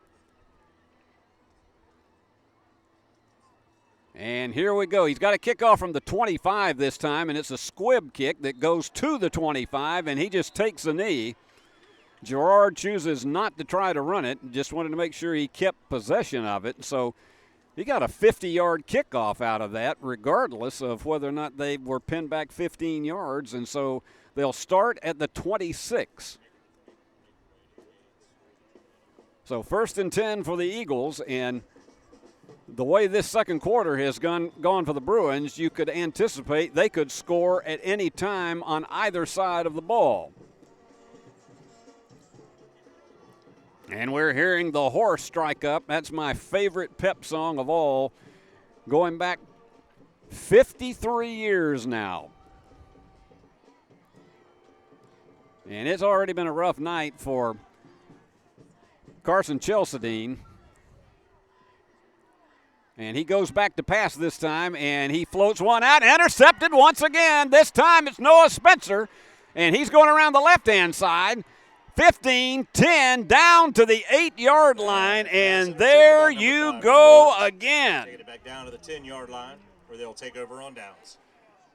And here we go. He's got a kickoff from the 25 this time, and it's a squib kick that goes to the 25, and he just takes a knee. Gerard chooses not to try to run it, just wanted to make sure he kept possession of it. So he got a 50-yard kickoff out of that, regardless of whether or not they were pinned back 15 yards. And so they'll start at the 26. So 1st and 10 for the Eagles. And the way this second quarter has gone for the Bruins, you could anticipate they could score at any time on either side of the ball. And we're hearing the horse strike up. That's my favorite pep song of all, going back 53 years now. And it's already been a rough night for Carson Chelsedine. And he goes back to pass this time, and he floats one out, intercepted once again. This time it's Noah Spencer, and he's going around the left-hand side. 15-10 down to the 8-yard line, and there you go again. Taking it back down to the 10-yard line where they'll take over on downs.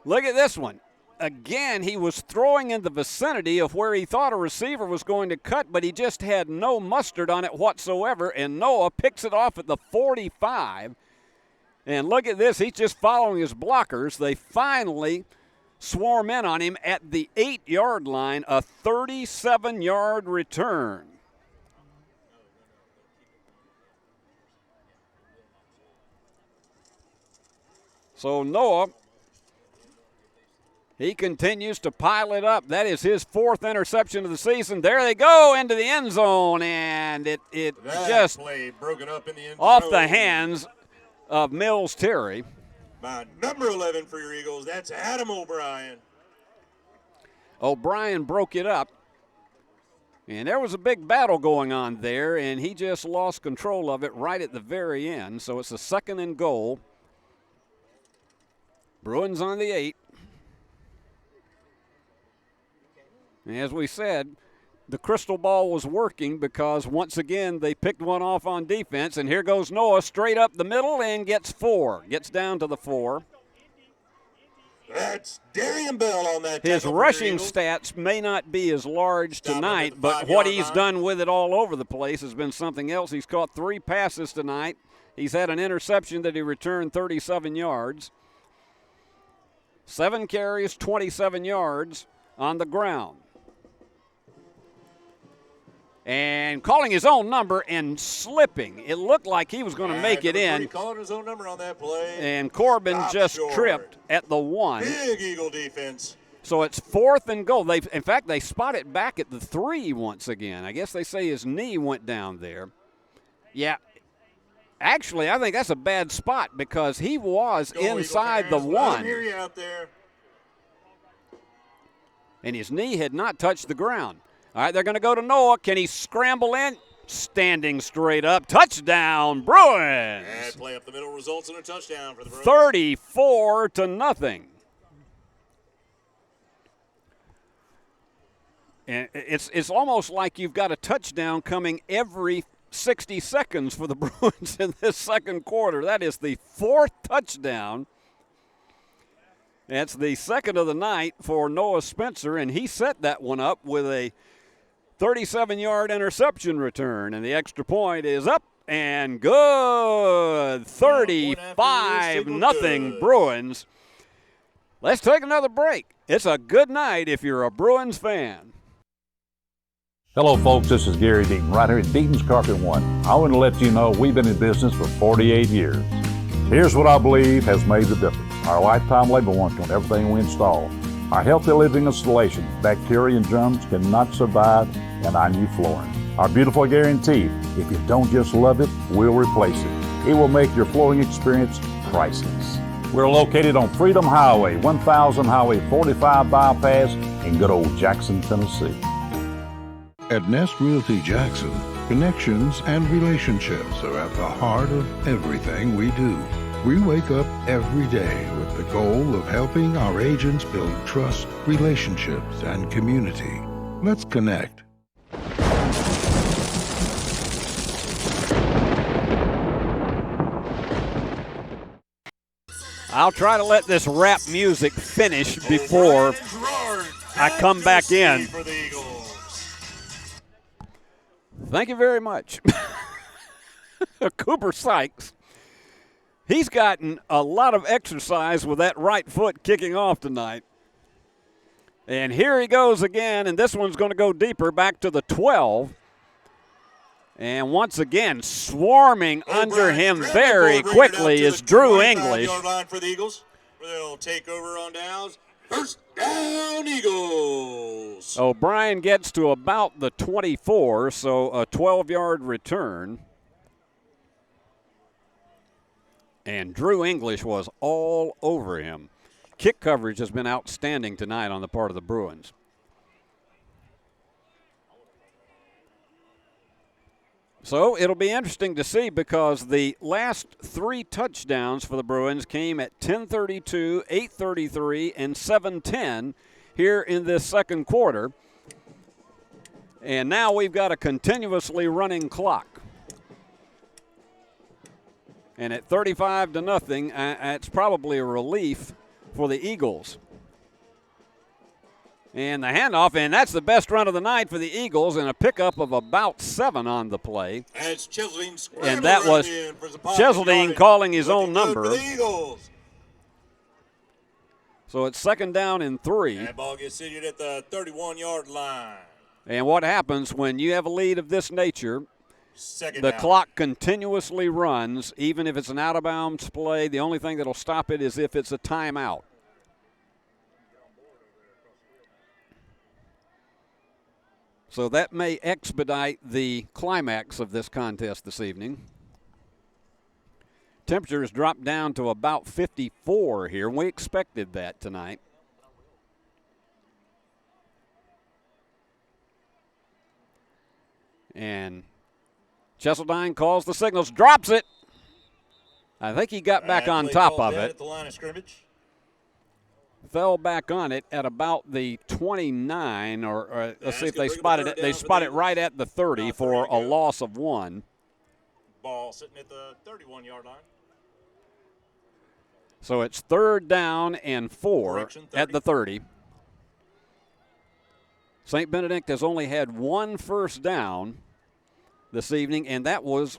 Look at this one. Again, he was throwing in the vicinity of where he thought a receiver was going to cut, but he just had no mustard on it whatsoever, and Noah picks it off at the 45. And look at this. He's just following his blockers. They finally swarm in on him at the 8-yard line, a 37-yard return. So Noah, he continues to pile it up. That is his 4th interception of the season. There they go into the end zone, and it just play broken up in the end off zone. the hands of Mills Terry. My number 11 for your Eagles, that's Adam O'Brien. O'Brien broke it up. And there was a big battle going on there, and he just lost control of it right at the very end. So it's a 2nd and goal. Bruins on the 8. And as we said, the crystal ball was working because once again they picked one off on defense. And here goes Noah straight up the middle and gets 4. Gets down to the 4. That's Darian Bell on that. His rushing stats may not be as large tonight, but what he's done with it all over the place has been something else. He's caught 3 passes tonight. He's had an interception that he returned 37 yards. 7 carries, 27 yards on the ground. And calling his own number and slipping. It looked like he was going to make it in. Calling his own number on that play. And Corbin just tripped at the 1. Big Eagle defense. So it's 4th and goal. In fact, they spot it back at the 3 once again. I guess they say his knee went down there. Yeah. Actually, I think that's a bad spot because he was inside the 1. Hear you out there. And his knee had not touched the ground. All right, they're going to go to Noah. Can he scramble in? Standing straight up. Touchdown, Bruins. And play up the middle results in a touchdown for the Bruins. 34-0. And it's almost like you've got a touchdown coming every 60 seconds for the Bruins in this second quarter. That is the 4th touchdown. That's the 2nd of the night for Noah Spencer, and he set that one up with a 37-yard interception return, and the extra point is up and good. 35-0 Bruins. Let's take another break. It's a good night if you're a Bruins fan. Hello, folks. This is Gary Deaton, right here at Deaton's Carpet One. I want to let you know we've been in business for 48 years. Here's what I believe has made the difference. Our lifetime labor warranty on everything we install. Our healthy living installation, bacteria and germs cannot survive in our new flooring. Our beautiful guarantee, if you don't just love it, we'll replace it. It will make your flooring experience priceless. We're located on Freedom Highway, 1000 Highway 45 bypass in good old Jackson, Tennessee. At Nest Realty Jackson, connections and relationships are at the heart of everything we do. We wake up every day with the goal of helping our agents build trust, relationships, and community. Let's connect. I'll try to let this rap music finish before I come back in. Thank you very much. Cooper Sykes. He's gotten a lot of exercise with that right foot kicking off tonight. And here he goes again, and this one's going to go deeper back to the 12. And once again, swarming under him very quickly is Drew English. Line for the Eagles. They'll take over on downs. First down, Eagles. O'Brien gets to about the 24, so a 12-yard return. And Drew English was all over him. Kick coverage has been outstanding tonight on the part of the Bruins. So it'll be interesting to see because the last 3 touchdowns for the Bruins came at 10:32, 8:33, and 7:10 here in this second quarter. And now we've got a continuously running clock. And at 35-0, it's probably a relief for the Eagles. And the handoff, and that's the best run of the night for the Eagles, and a pickup of about 7 on the play. That's Cheseldine, and that was Cheseldine calling his own number. So it's 2nd down and 3. That ball gets seated at the 31-yard line. And what happens when you have a lead of this nature? Second the down. Clock continuously runs, even if it's an out-of-bounds play. The only thing that will stop it is if it's a timeout. So that may expedite the climax of this contest this evening. temperature has dropped down to about 54 here, and we expected that tonight. And Cheseldine calls the signals, drops it. I think he got back on top of it. At the line of scrimmage. Fell back on it at about the 29, or let's see if they spotted it. They spot it right at the 30 for a loss of 1. Ball sitting at the 31-yard line. So it's 3rd down and 4 at the 30. St. Benedict has only had 1 first down this evening, and that was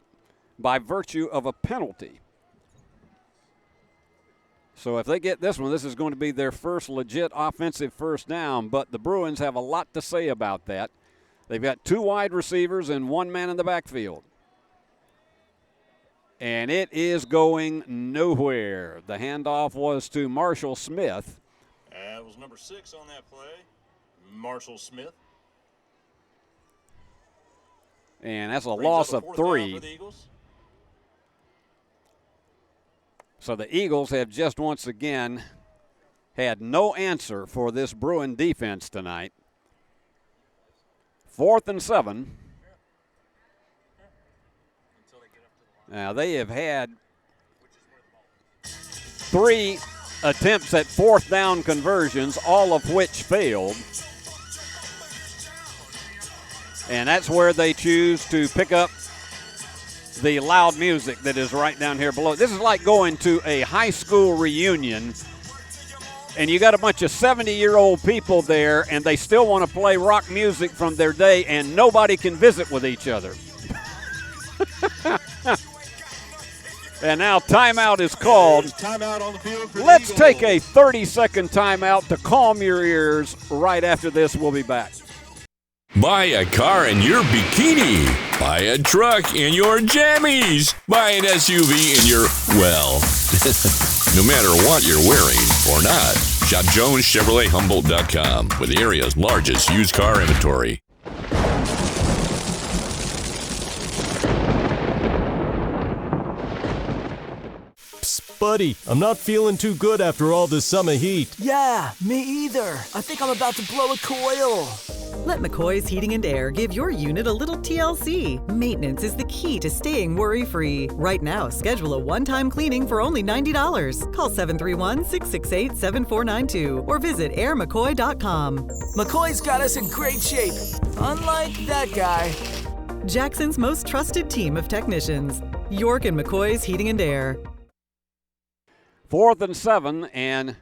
by virtue of a penalty. So if they get this one, this is going to be their first legit offensive first down, but the Bruins have a lot to say about that. They've got 2 wide receivers and 1 man in the backfield. And it is going nowhere. The handoff was to Marshall Smith. That was number 6 on that play, Marshall Smith. And that's a loss of 3. So the Eagles have just once again had no answer for this Bruin defense tonight. 4th and 7. Now they have had 3 attempts at 4th down conversions, all of which failed. And that's where they choose to pick up the loud music that is right down here below. This is like going to a high school reunion, and you got a bunch of 70-year-old people there, and they still want to play rock music from their day, and nobody can visit with each other. And now timeout is called. Timeout on the field for Let's take a 30-second timeout to calm your ears. Right after this, we'll be back. Buy a car in your bikini. Buy a truck in your jammies. Buy an SUV in your, well, no matter what you're wearing or not. Shop JonesChevroletHumboldt.com with the area's largest used car inventory. Buddy, I'm not feeling too good after all this summer heat. Yeah, me either. I think I'm about to blow a coil. Let McCoy's Heating and Air give your unit a little TLC. Maintenance is the key to staying worry-free. Right now, schedule a one-time cleaning for only $90. Call 731-668-7492 or visit airmccoy.com. McCoy's got us in great shape, unlike that guy. Jackson's most trusted team of technicians. York and McCoy's Heating and Air. 4th and 7, and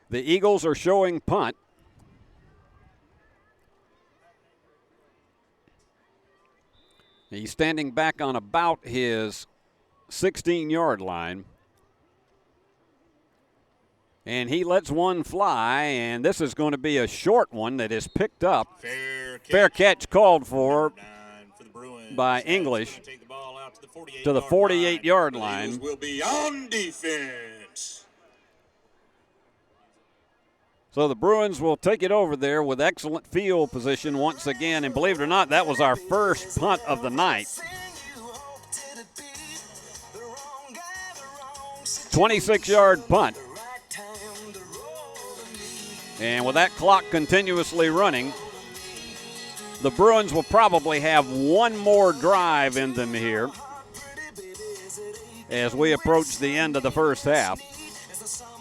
the Eagles are showing punt. He's standing back on about his 16-yard line. And he lets one fly, and this is going to be a short one that is picked up. Fair catch called for by English to the 48-yard line. Eagles will be on defense. So the Bruins will take it over there with excellent field position once again. And believe it or not, that was our first punt of the night. 26-yard punt. And with that clock continuously running, the Bruins will probably have one more drive in them here as we approach the end of the first half.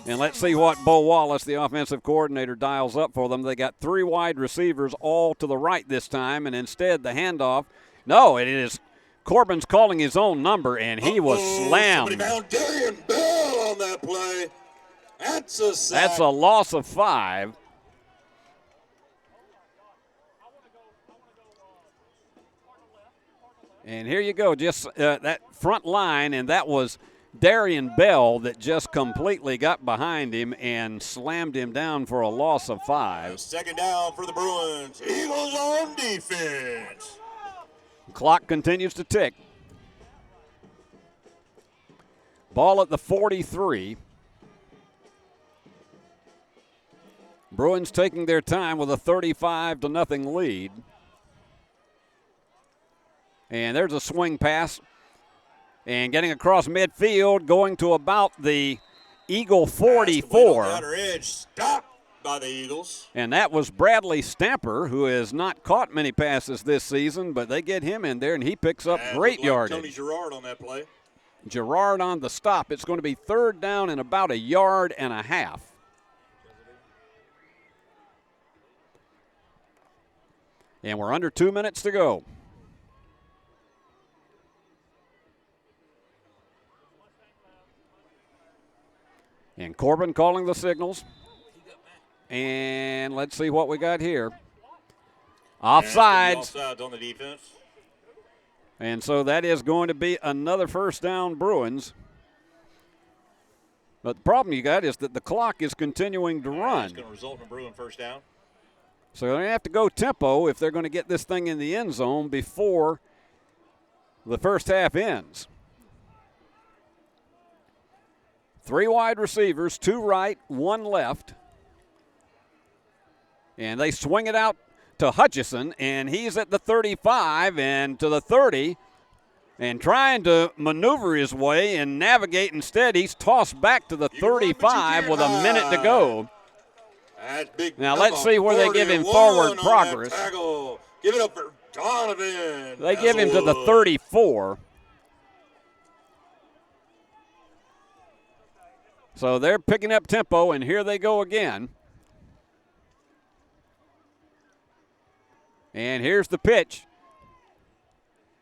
And let's see what Bo Wallace, the offensive coordinator, dials up for them. They got 3 wide receivers all to the right this time, and instead the handoff. No, it is Corbin's calling his own number, and he was slammed. Somebody found Darian Bell on that play. That's a sack. That's a loss of 5. And here you go, just that front line, and that was Darian Bell that just completely got behind him and slammed him down for a loss of 5. Second down for the Bruins. Eagles on defense. Clock continues to tick. Ball at the 43. Bruins taking their time with a 35-0 lead. And there's a swing pass And getting across midfield, going to about the Eagle 44. Outer edge, stopped by the Eagles. And that was Bradley Stamper, who has not caught many passes this season, but they get him in there, and he picks up great yardage. Tony Girard on that play. Girard on the stop. It's going to be third down and about 1.5 yards. And we're under 2 minutes to go. And Corbin calling the signals. And let's see what we got here. Offsides. Offsides on the defense. And so that is going to be another first down Bruins. But the problem you got is that the clock is continuing to run. It's going to result in a Bruin first down. So they're going to have to go tempo if they're going to get this thing in the end zone before the first half ends. 3 wide receivers, 2 right, 1 left. And they swing it out to Hutchison, and he's at the 35 and to the 30 and trying to maneuver his way and navigate. Instead, he's tossed back to the 35 with a minute to go. That's big. Now let's see where they give him forward progress. Give it up for Donovan. They give him to the 34. So they're picking up tempo, and here they go again. And here's the pitch.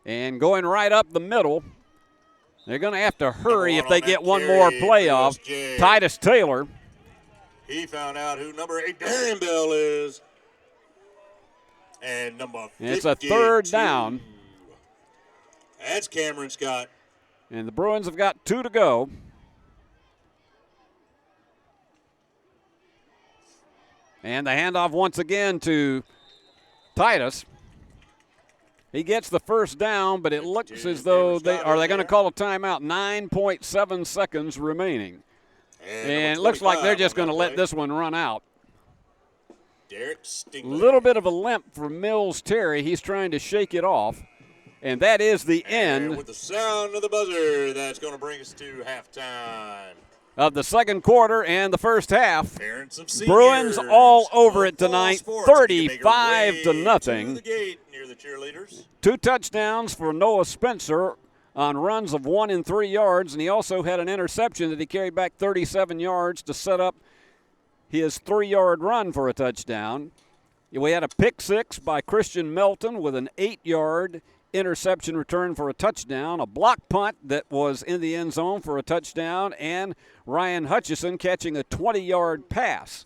And going right up the middle. They're going to have to hurry if they get one more play off. Titus Taylor. He found out who number 8 Darian Bell is. And number 52. It's a third down. That's Cameron Scott. And the Bruins have got 2 to go. And the handoff once again to Titus. He gets the first down, but it looks as though they going to call a timeout. 9.7 seconds remaining. And it looks like they're just going to let this one run out. Derek A little bit of a limp for Mills Terry. He's trying to shake it off. And that is the end. And with the sound of the buzzer, that's going to bring us to halftime of the second quarter and the first half. Parents of Bruins all over it tonight, 35-0. To the gate near the cheerleaders. 2 touchdowns for Noah Spencer on runs of 1 and 3 yards, and he also had an interception that he carried back 37 yards to set up his 3-yard run for a touchdown. We had a pick 6 by Christian Melton with an 8-yard interception return for a touchdown, a block punt that was in the end zone for a touchdown, and Ryan Hutchison catching a 20-yard pass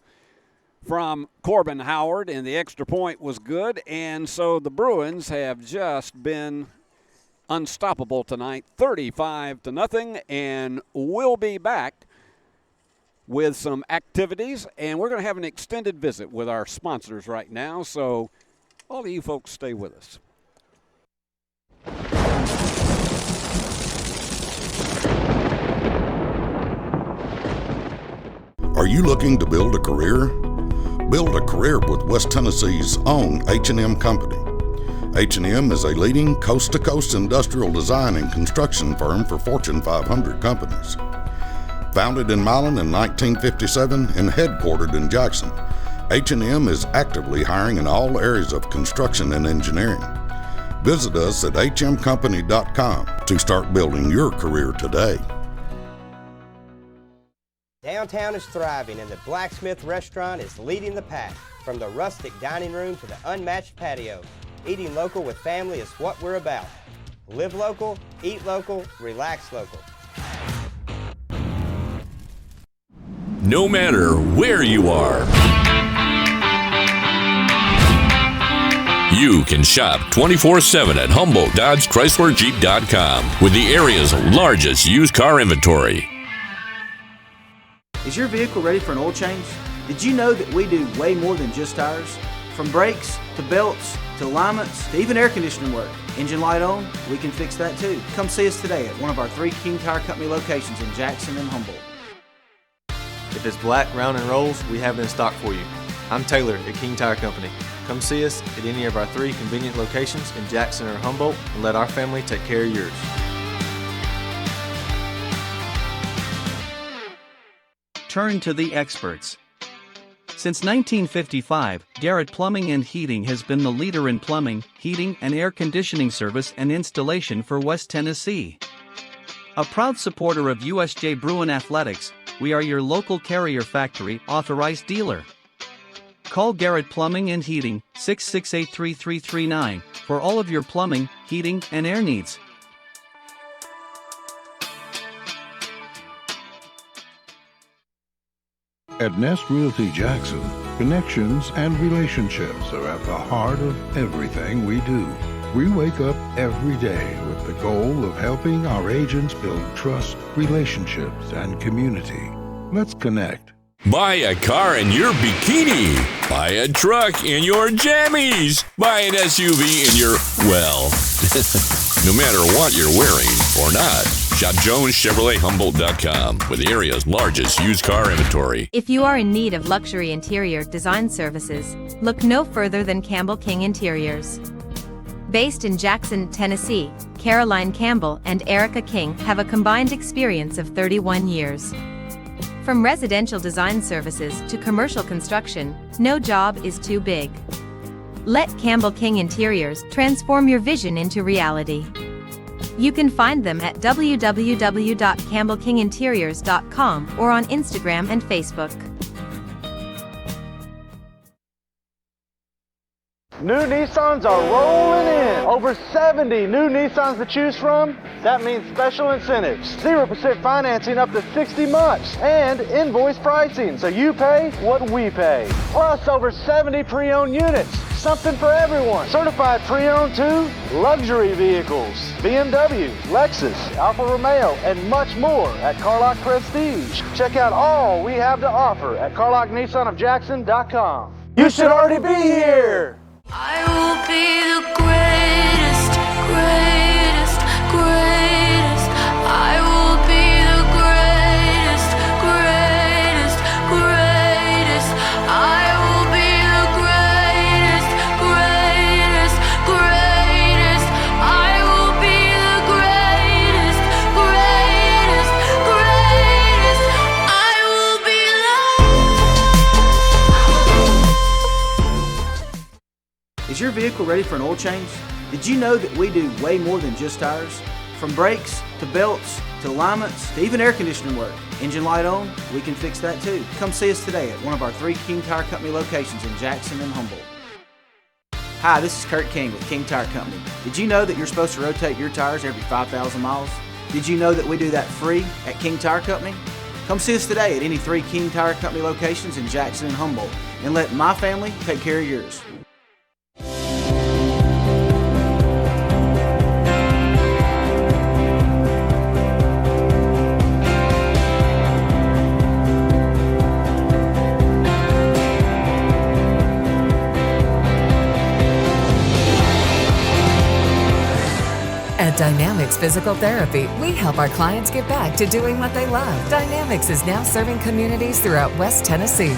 from Corbin Howard, and the extra point was good. And so the Bruins have just been unstoppable tonight, 35-0, and we'll be back with some activities, and we're going to have an extended visit with our sponsors right now, so all of you folks stay with us. Are you looking to build a career? Build a career with West Tennessee's own H&M Company. H&M is a leading coast-to-coast industrial design and construction firm for Fortune 500 companies. Founded in Milan in 1957 and headquartered in Jackson, H&M is actively hiring in all areas of construction and engineering. Visit us at hmcompany.com to start building your career today. Downtown is thriving, and the Blacksmith Restaurant is leading the pack. From the rustic dining room to the unmatched patio, eating local with family is what we're about. Live local, eat local, relax local. No matter where you are, you can shop 24/7 at Humboldt Dodge Chrysler Jeep.com with the area's largest used car inventory. Is your vehicle ready for an oil change? Did you know that we do way more than just tires? From brakes, to belts, to alignments, to even air conditioning work. Engine light on? We can fix that too. Come see us today at one of our 3 King Tire Company locations in Jackson and Humboldt. If it's black, round, and rolls, we have it in stock for you. I'm Taylor at King Tire Company. Come see us at any of our 3 convenient locations in Jackson or Humboldt and let our family take care of yours. turn to the experts. Since 1955, Garrett Plumbing and Heating has been the leader in plumbing, heating, and air conditioning service and installation for West Tennessee. A proud supporter of USJ Bruin Athletics, we are your local Carrier Factory authorized dealer. Call Garrett Plumbing and Heating, 668-3339, for all of your plumbing, heating, and air needs. At Nest Realty Jackson, connections and relationships are at the heart of everything we do. We wake up every day with the goal of helping our agents build trust, relationships, and community. Let's connect. Buy a car in your bikini. Buy a truck in your jammies. Buy an SUV in your, well, no matter what you're wearing or not. Shop JonesChevroletHumboldt.com with the area's largest used car inventory. If you are in need of luxury interior design services, look no further than Campbell King Interiors. Based in Jackson, Tennessee, Caroline Campbell and Erica King have a combined experience of 31 years. From residential design services to commercial construction, no job is too big. Let Campbell King Interiors transform your vision into reality. You can find them at www.campbellkinginteriors.com or on Instagram and Facebook. New Nissans are rolling in. Over 70 new Nissans to choose from. That means special incentives, 0% financing up to 60 months, and invoice pricing, so you pay what we pay. Plus over 70 pre-owned units, something for everyone. Certified pre-owned too, luxury vehicles, BMW, Lexus, Alfa Romeo, and much more at Carlock Prestige. Check out all we have to offer at CarlockNissanofJackson.com. You should already be here. I will be the greatest, greatest, greatest. I will be the greatest, greatest, greatest. I will be the greatest, greatest, greatest. I will be the greatest, greatest, greatest. I will be Is your vehicle ready for an oil change? Did you know that we do way more than just tires? From brakes, to belts, to alignments, to even air conditioning work. Engine light on? We can fix that too. Come see us today at one of our 3 King Tire Company locations in Jackson and Humboldt. Hi, this is Kurt King with King Tire Company. Did you know that you're supposed to rotate your tires every 5,000 miles? Did you know that we do that free at King Tire Company? Come see us today at any 3 King Tire Company locations in Jackson and Humboldt and let my family take care of yours. At Dynamics Physical Therapy, we help our clients get back to doing what they love. Dynamics is now serving communities throughout West Tennessee.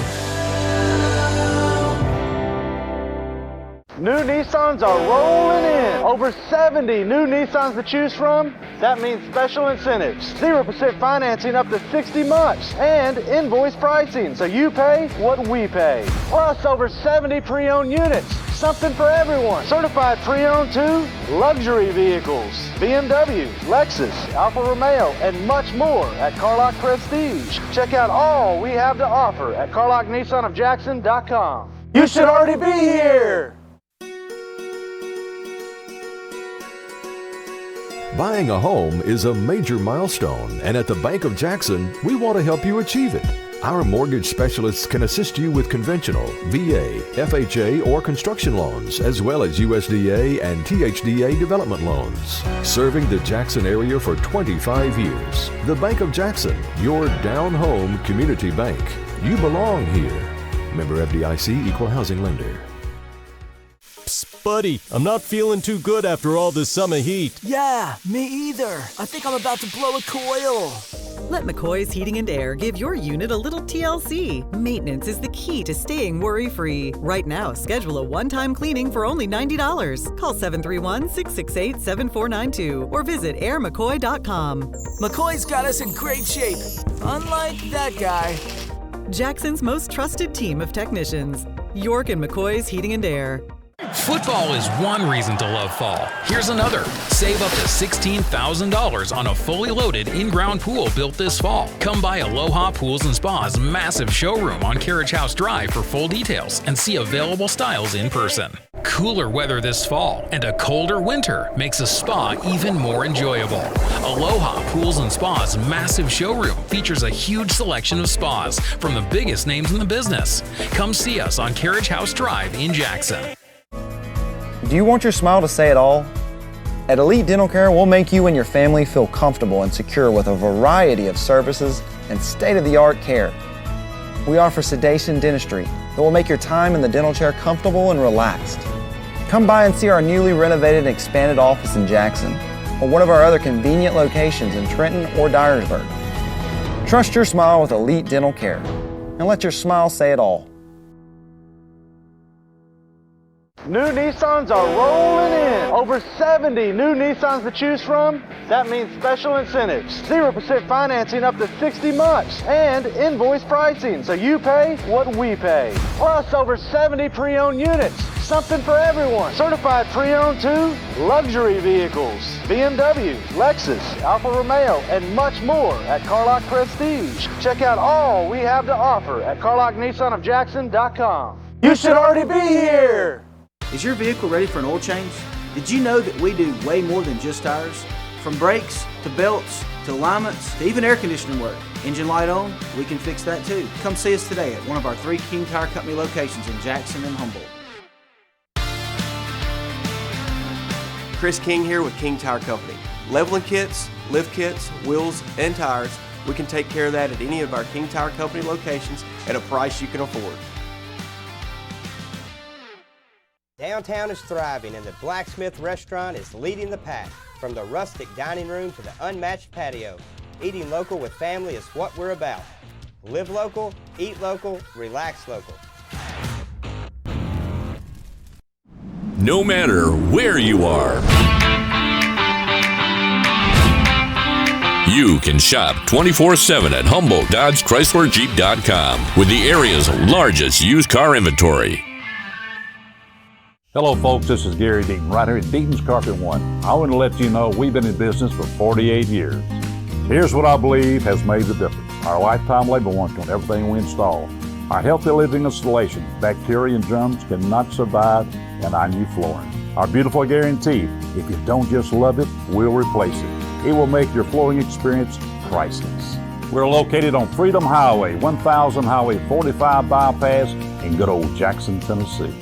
New Nissans are rolling in. Over 70 new Nissans to choose from. That means special incentives, 0% financing up to 60 months, and invoice pricing, so you pay what we pay. Plus over 70 pre-owned units, something for everyone. Certified pre-owned too, luxury vehicles, BMW, Lexus, Alfa Romeo, and much more at Carlock Prestige. Check out all we have to offer at CarlockNissanofJackson.com. You should already be here. Buying a home is a major milestone, and at the Bank of Jackson, we want to help you achieve it. Our mortgage specialists can assist you with conventional, VA, FHA, or construction loans, as well as USDA and THDA development loans. Serving the Jackson area for 25 years. The Bank of Jackson, your down-home community bank. You belong here. Member FDIC, Equal Housing Lender. Psst, buddy, I'm not feeling too good after all this summer heat. Yeah, me either. I think I'm about to blow a coil. Let McCoy's Heating and Air give your unit a little TLC. Maintenance is the key to staying worry-free. Right now, schedule a one-time cleaning for only $90. Call 731-668-7492 or visit airmccoy.com. McCoy's got us in great shape, unlike that guy. Jackson's most trusted team of technicians. York and McCoy's Heating and Air. Football is one reason to love fall. Here's another. Save up to $16,000 on a fully loaded in-ground pool built this fall. Come by Aloha Pools and Spa's massive showroom on Carriage House Drive for full details and see available styles in person. Cooler weather this fall and a colder winter makes a spa even more enjoyable. Aloha Pools and Spa's massive showroom features a huge selection of spas from the biggest names in the business. Come see us on Carriage House Drive in Jackson. Do you want your smile to say it all? At Elite Dental Care, we'll make you and your family feel comfortable and secure with a variety of services and state-of-the-art care. We offer sedation dentistry that will make your time in the dental chair comfortable and relaxed. Come by and see our newly renovated and expanded office in Jackson or one of our other convenient locations in Trenton or Dyersburg. Trust your smile with Elite Dental Care and let your smile say it all. New Nissans are rolling in. Over 70 new Nissans to choose from. That means special incentives. 0% financing up to 60 months. And invoice pricing, so you pay what we pay. Plus over 70 pre-owned units. Something for everyone. Certified pre-owned too. Luxury vehicles. BMW, Lexus, Alfa Romeo, and much more at Carlock Prestige. Check out all we have to offer at CarlockNissanofJackson.com. You should already be here. Is your vehicle ready for an oil change? Did you know that we do way more than just tires? From brakes, to belts, to alignments, to even air conditioning work. Engine light on? We can fix that too. Come see us today at one of our 3 King Tire Company locations in Jackson and Humboldt. Chris King here with King Tire Company. Leveling kits, lift kits, wheels, and tires, we can take care of that at any of our King Tire Company locations at a price you can afford. Downtown is thriving and the Blacksmith Restaurant is leading the pack. From the rustic dining room to the unmatched patio, eating local with family is what we're about. Live local, eat local, relax local. No matter where you are, you can shop 24/7 at HumboldtDodgeChryslerJeep.com with the area's largest used car inventory. Hello folks, this is Gary Deaton, right here at Deaton's Carpet One. I want to let you know we've been in business for 48 years. Here's what I believe has made the difference. Our lifetime labor warranty on everything we install. Our healthy living installation, bacteria and germs cannot survive in our new flooring. Our beautiful guarantee, if you don't just love it, we'll replace it. It will make your flooring experience priceless. We're located on Freedom Highway, 1000 Highway 45 bypass in good old Jackson, Tennessee.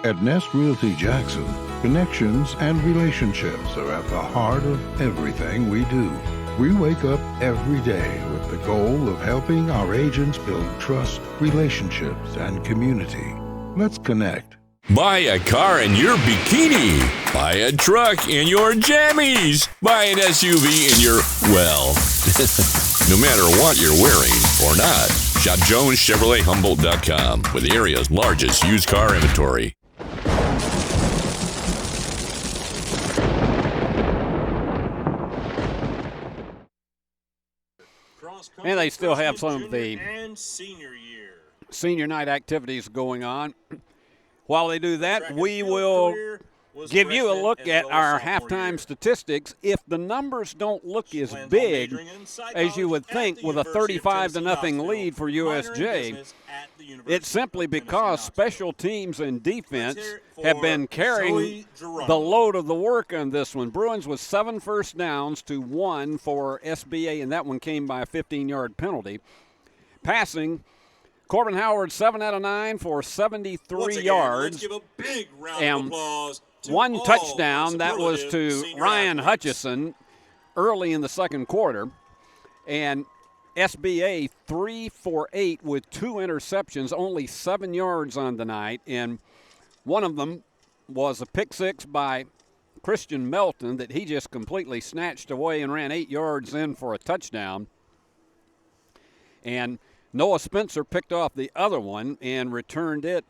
At Nest Realty Jackson, connections and relationships are at the heart of everything we do. We wake up every day with the goal of helping our agents build trust, relationships, and community. Let's connect. Buy a car in your bikini. Buy a truck in your jammies. Buy an SUV in your, well, no matter what you're wearing or not. Shop JonesChevroletHumboldt.com with the area's largest used car inventory. And they still have some of the senior night activities going on. While they do that, we will give you a look at our halftime statistics. If the numbers don't look as big as you would think with a 35-0 lead for USJ, it's simply because special teams and defense have been carrying the load of the work on this one. Bruins with 7 first downs to 1 for SBA, and that one came by a 15-yard penalty. Passing, Corbin Howard 7 out of 9 for 73 yards. Let's give a big round and of applause to one all touchdown. the That was to superlative Ryan senior Hutchison early in the second quarter. And SBA 3 for 8 with 2 interceptions, only 7 yards on the night. And one of them was a pick six by Christian Melton that he just completely snatched away and ran 8 yards in for a touchdown. And Noah Spencer picked off the other one and returned it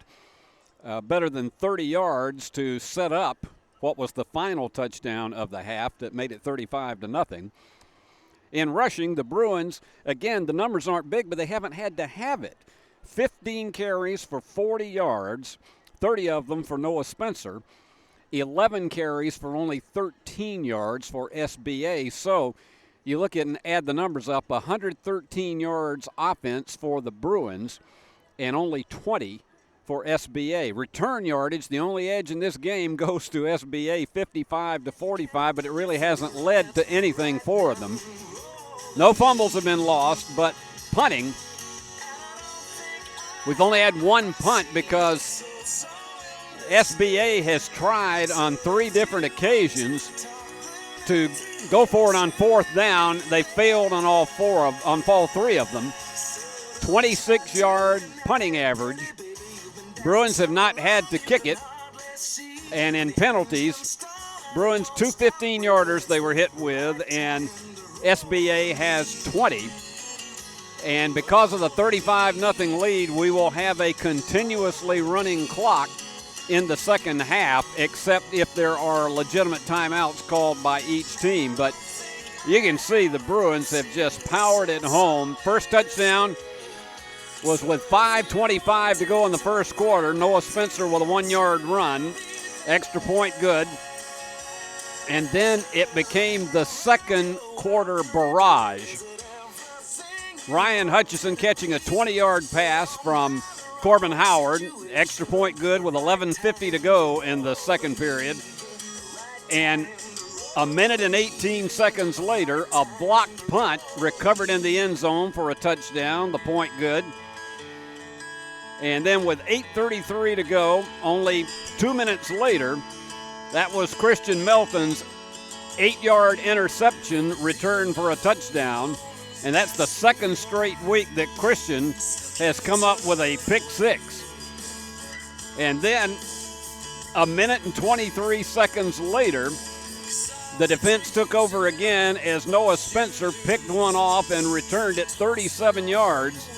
better than 30 yards to set up what was the final touchdown of the half that made it 35-0. In rushing, the Bruins, again, the numbers aren't big, but they haven't had to have it. 15 carries for 40 yards, 30 of them for Noah Spencer. 11 carries for only 13 yards for SBA. So you look at and add the numbers up, 113 yards offense for the Bruins and only 20 for SBA. Return yardage, the only edge in this game goes to SBA, 55-45, but it really hasn't led to anything for them. No fumbles have been lost, but punting, we've only had one punt because SBA has tried on 3 different occasions to go for it on 4th down. They failed on all 3 of them. 26-yard punting average. Bruins have not had to kick it. And in penalties, Bruins 2 15-yarders they were hit with, and SBA has 20. And because of the 35-0 lead, we will have a continuously running clock in the second half, except if there are legitimate timeouts called by each team. But you can see the Bruins have just powered it home. First touchdown was with 5:25 to go in the first quarter. Noah Spencer with a 1-yard run. Extra point good. And then it became the second quarter barrage. Ryan Hutchison catching a 20-yard pass from Corbin Howard, extra point good with 11:50 to go in the second period. And a minute and 18 seconds later, a blocked punt recovered in the end zone for a touchdown, the point good. And then with 8:33 to go, only 2 minutes later, that was Christian Melton's 8-yard interception returned for a touchdown. And that's the second straight week that Christian has come up with a pick 6. And then a minute and 23 seconds later, the defense took over again as Noah Spencer picked one off and returned it 37 yards.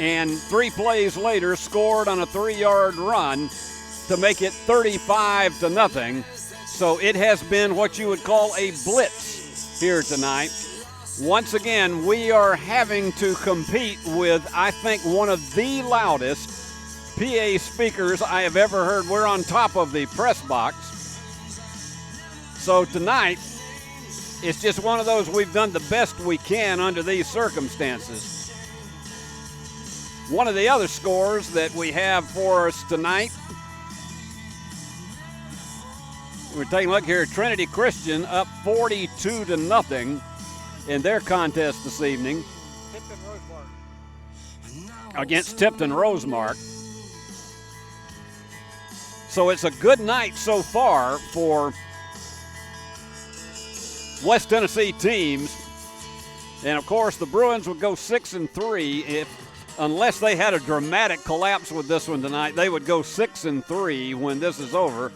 And 3 plays later scored on a 3-yard run to make it 35-0. So it has been what you would call a blitz here tonight. Once again, we are having to compete with, I think, one of the loudest PA speakers I have ever heard. We're on top of the press box. So tonight, it's just one of those, we've done the best we can under these circumstances. One of the other scores that we have for us tonight, we're taking a look here, Trinity Christian up 42-0 in their contest this evening against Tipton Rosemark. So it's a good night so far for West Tennessee teams. And of course the Bruins would go 6-3 unless they had a dramatic collapse with this one tonight. They would go 6-3 when this is over.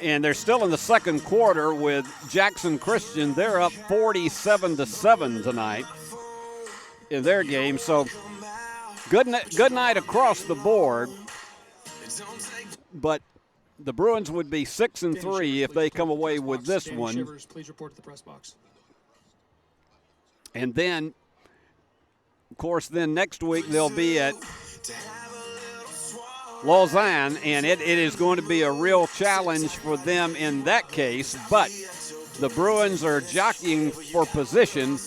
And they're still in the second quarter with Jackson Christian. They're up 47-7 tonight in their game. So good night across the board. But the Bruins would be 6-3 if they come away with this one. Please report to the press box. And then, of course, then next week they'll be at Lausanne, and it is going to be a real challenge for them in that case. But the Bruins are jockeying for position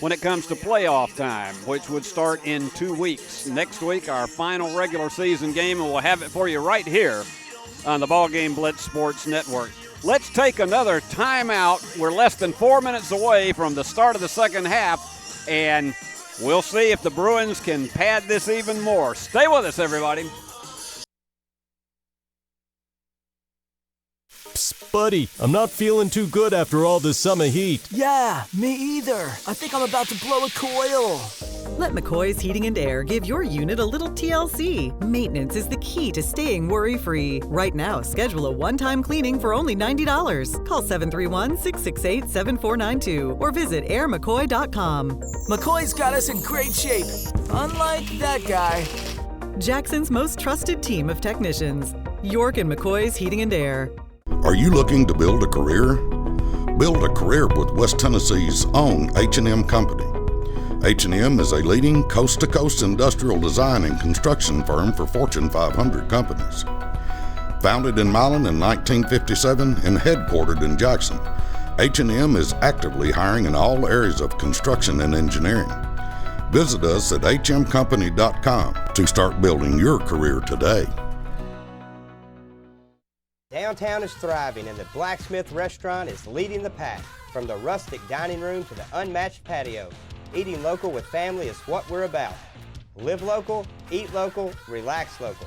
when it comes to playoff time, which would start in 2 weeks. Next week, our final regular season game, and we'll have it for you right here on the BallGame Blitz Sports Network. Let's take another timeout. We're less than 4 minutes away from the start of the second half, and we'll see if the Bruins can pad this even more. Stay with us, everybody. Psst, buddy, I'm not feeling too good after all this summer heat. Yeah, me either. I think I'm about to blow a coil. Let McCoy's Heating and Air give your unit a little TLC. Maintenance is the key to staying worry-free. Right now, schedule a one-time cleaning for only $90. Call 731-668-7492 or visit airmccoy.com. McCoy's got us in great shape, unlike that guy. Jackson's most trusted team of technicians. York and McCoy's Heating and Air. Are you looking to build a career? Build a career with West Tennessee's own H&M Company. H&M is a leading coast-to-coast industrial design and construction firm for Fortune 500 companies. Founded in Milan in 1957 and headquartered in Jackson, H&M is actively hiring in all areas of construction and engineering. Visit us at hmcompany.com to start building your career today. Downtown is thriving and the Blacksmith restaurant is leading the pack. From the rustic dining room to the unmatched patio, eating local with family is what we're about. Live local, eat local, relax local.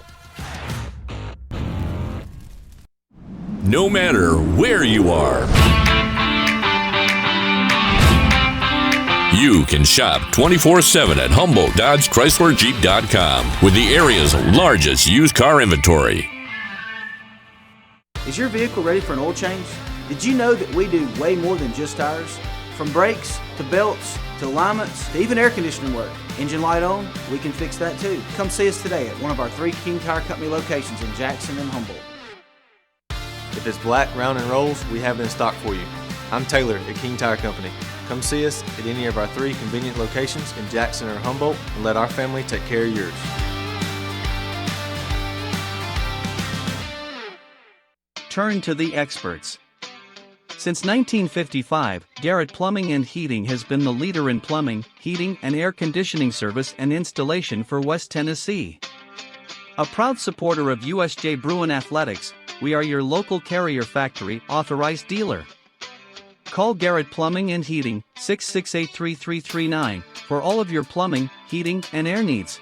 No matter where you are, you can shop 24/7 at HumboldtDodgeChryslerJeep.com with the area's largest used car inventory. Is your vehicle ready for an oil change? Did you know that we do way more than just tires? From brakes to belts to alignments to even air conditioning work. Engine light on? We can fix that too. Come see us today at one of our 3 King Tire Company locations in Jackson and Humboldt. If it's black, round, and rolls, we have it in stock for you. I'm Taylor at King Tire Company. Come see us at any of our 3 convenient locations in Jackson or Humboldt and let our family take care of yours. Turn to the experts. Since 1955, Garrett Plumbing and Heating has been the leader in plumbing, heating, and air conditioning service and installation for West Tennessee. A proud supporter of USJ Bruin Athletics, we are your local Carrier Factory authorized dealer. Call Garrett Plumbing and Heating 668-3339 for all of your plumbing, heating, and air needs.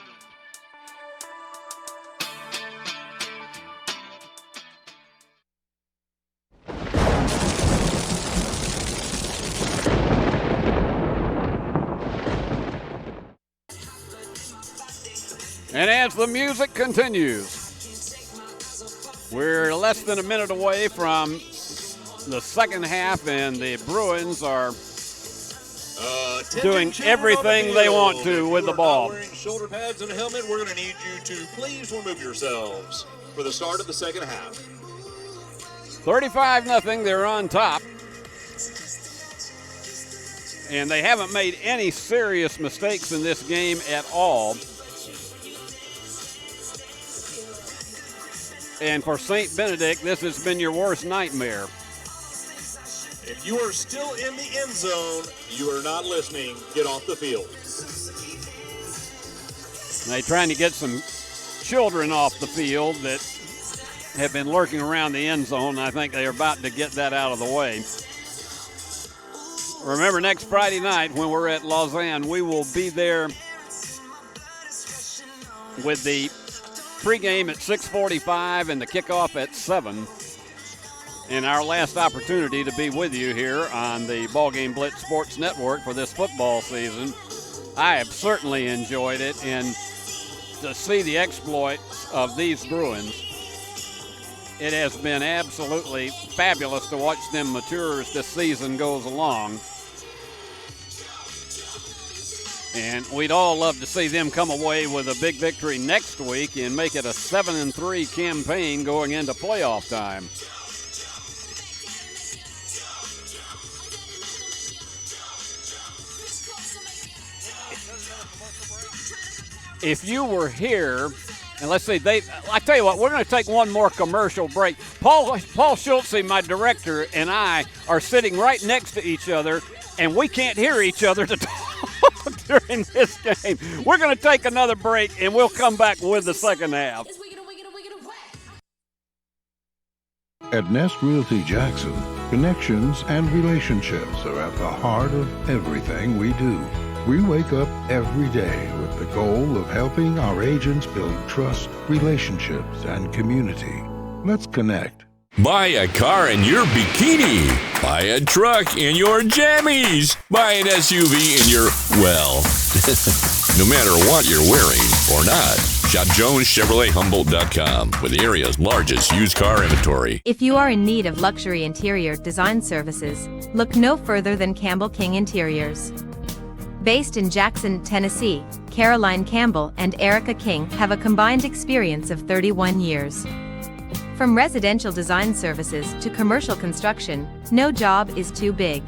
And as the music continues, we're less than a minute away from the second half, and the Bruins are doing everything they want to with the ball. Wearing shoulder pads and a helmet, we're going to need you to please remove yourselves for the start of the second half. 35-0, they're on top. And they haven't made any serious mistakes in this game at all. And for St. Benedict, this has been your worst nightmare. If you are still in the end zone, you are not listening. Get off the field. They're trying to get some children off the field that have been lurking around the end zone. I think they are about to get that out of the way. Remember, next Friday night when we're at Lausanne, we will be there with the pregame at 6:45 and the kickoff at 7. And our last opportunity to be with you here on the BallGame Blitz Sports Network for this football season. I have certainly enjoyed it, and to see the exploits of these Bruins, it has been absolutely fabulous to watch them mature as this season goes along. And we'd all love to see them come away with a big victory next week and make it a 7-3 campaign going into playoff time. If you were here, and let's see, I tell you what, we're going to take one more commercial break. Paul Schultze, my director, and I are sitting right next to each other, and we can't hear each other to talk during this game. We're going to take another break, and we'll come back with the second half. At Nest Realty Jackson, connections and relationships are at the heart of everything we do. We wake up every day with the goal of helping our agents build trust, relationships, and community. Let's connect. Buy a car in your bikini. Buy a truck in your jammies. Buy an SUV in your, well, no matter what you're wearing or not. Shop JonesChevroletHumboldt.com with the area's largest used car inventory. If you are in need of luxury interior design services, look no further than Campbell King Interiors. Based in Jackson, Tennessee, Caroline Campbell and Erica King have a combined experience of 31 years. From residential design services to commercial construction, no job is too big.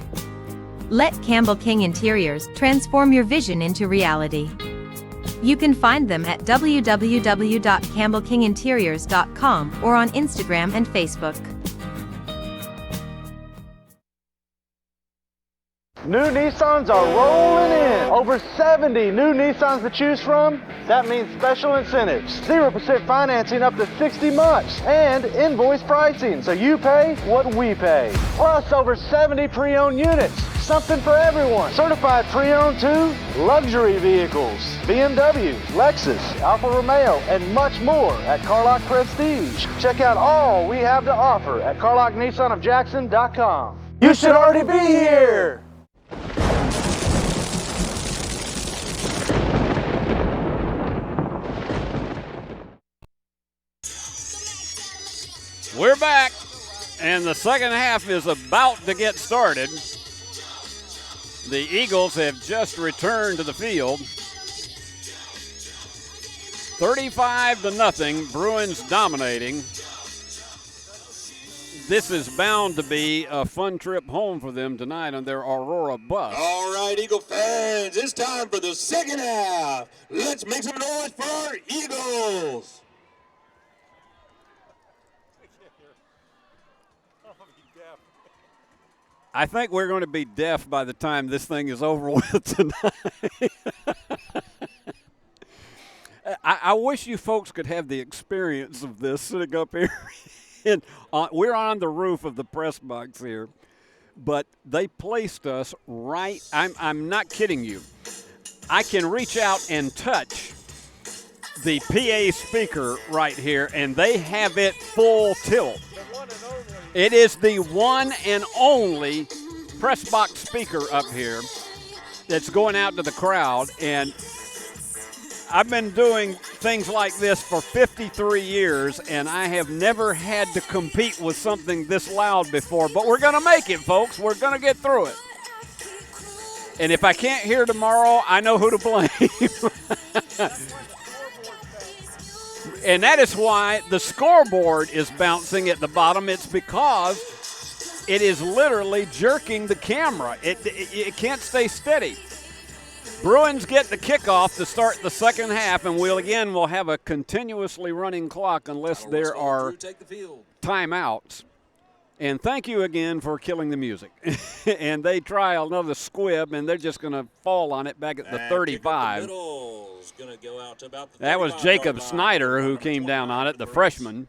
Let Campbell King Interiors transform your vision into reality. You can find them at www.campbellkinginteriors.com or on Instagram and Facebook. New Nissans are rolling in. Over 70 new Nissans to choose from. That means special incentives. 0% financing up to 60 months. And invoice pricing, so you pay what we pay. Plus over 70 pre-owned units. Something for everyone. Certified pre-owned too. Luxury vehicles. BMW, Lexus, Alfa Romeo, and much more at Carlock Prestige. Check out all we have to offer at CarlockNissanofJackson.com. You should already be here. We're back, and the second half is about to get started. The Eagles have just returned to the field. 35-0, Bruins dominating. This is bound to be a fun trip home for them tonight on their Aurora bus. All right, Eagle fans, it's time for the second half. Let's make some noise for our Eagles. I think we're going to be deaf by the time this thing is over with tonight. I wish you folks could have the experience of this sitting up here. And we're on the roof of the press box here, but they placed us right. I'm not kidding you. I can reach out and touch the PA speaker right here, and they have it full tilt. It is the one and only press box speaker up here that's going out to the crowd, and I've been doing things like this for 53 years, and I have never had to compete with something this loud before, but we're going to make it, folks. We're going to get through it. And if I can't hear tomorrow, I know who to blame. And that is why the scoreboard is bouncing at the bottom. It's because it is literally jerking the camera. It can't stay steady. Bruins get the kickoff to start the second half, and we'll have a continuously running clock unless there are timeouts. And thank you again for killing the music. And they try another squib, and they're just going to fall on it back at the 35. Gonna go out to about the that was Jacob Snyder who came down on it, the freshman.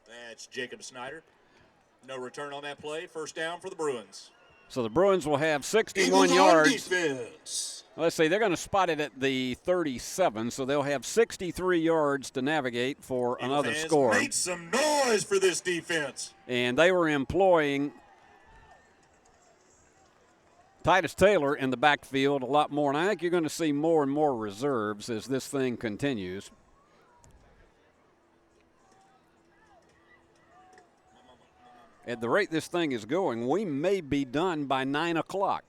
That's Jacob Snyder. No return on that play. First down for the Bruins. So the Bruins will have 61 Eagles yards. On defense. Let's see, they're going to spot it at the 37, so they'll have 63 yards to navigate for another score. Make some noise for this defense. And they were employing Titus Taylor in the backfield a lot more, and I think you're going to see more and more reserves as this thing continues. At the rate this thing is going, we may be done by 9 o'clock.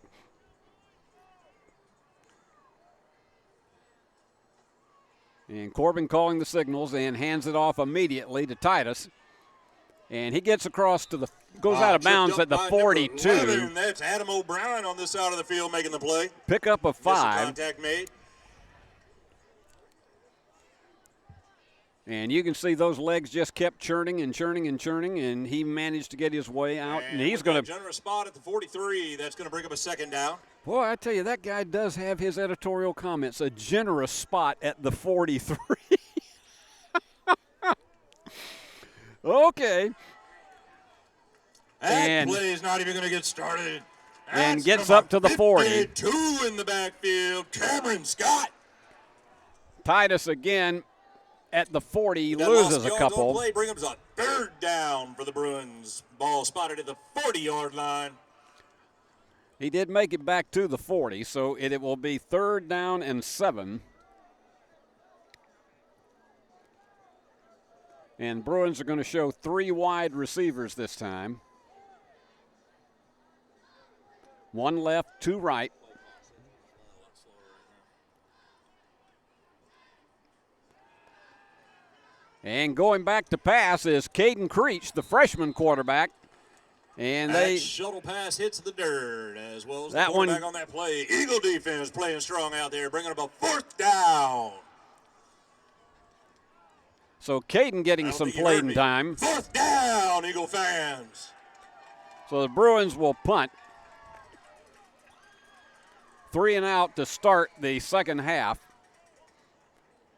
And Corbin calling the signals and hands it off immediately to Titus. And he gets across to goes out of bounds at the 42. That's Adam O'Brien on this side of the field making the play. Pickup of 5. Contact made. And you can see those legs just kept churning and churning and churning, and he managed to get his way out. And he's going to generous spot at the 43. That's going to bring up a second down. Boy, I tell you, that guy does have his editorial comments. A generous spot at the 43. Okay. That play is not even going to get started. And gets up to the 40. 2 in the backfield. Cameron Scott. Titus again at the 40, loses a couple. Play brings a third down for the Bruins. Ball spotted at the 40-yard line. He did make it back to the 40, so it will be 3rd down and 7. And Bruins are going to show 3 wide receivers this time. 1 left, 2 right. And going back to pass is Caden Creech, the freshman quarterback. And that shuttle pass hits the dirt as well as that the quarterback on that play. Eagle defense playing strong out there, bringing up a 4th down. So Caden getting some playing time. 4th down, Eagle fans. So the Bruins will punt. 3 and out to start the second half.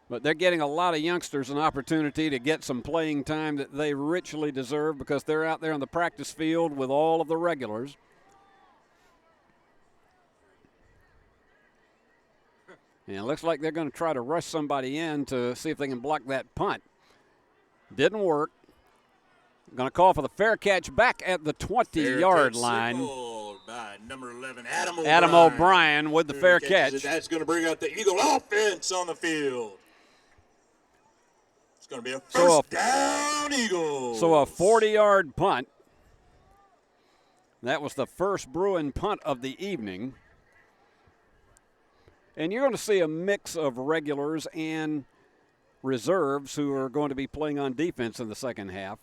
But they're getting a lot of youngsters an opportunity to get some playing time that they richly deserve because they're out there on the practice field with all of the regulars. And it looks like they're going to try to rush somebody in to see if they can block that punt. Didn't work. Going to call for the fair catch back at the 20-yard line. By number 11, Adam O'Brien with the fair catch. That's going to bring out the Eagle offense on the field. It's going to be a first down, Eagles. So a 40-yard punt. That was the first Bruin punt of the evening. And you're going to see a mix of regulars and reserves who are going to be playing on defense in the second half.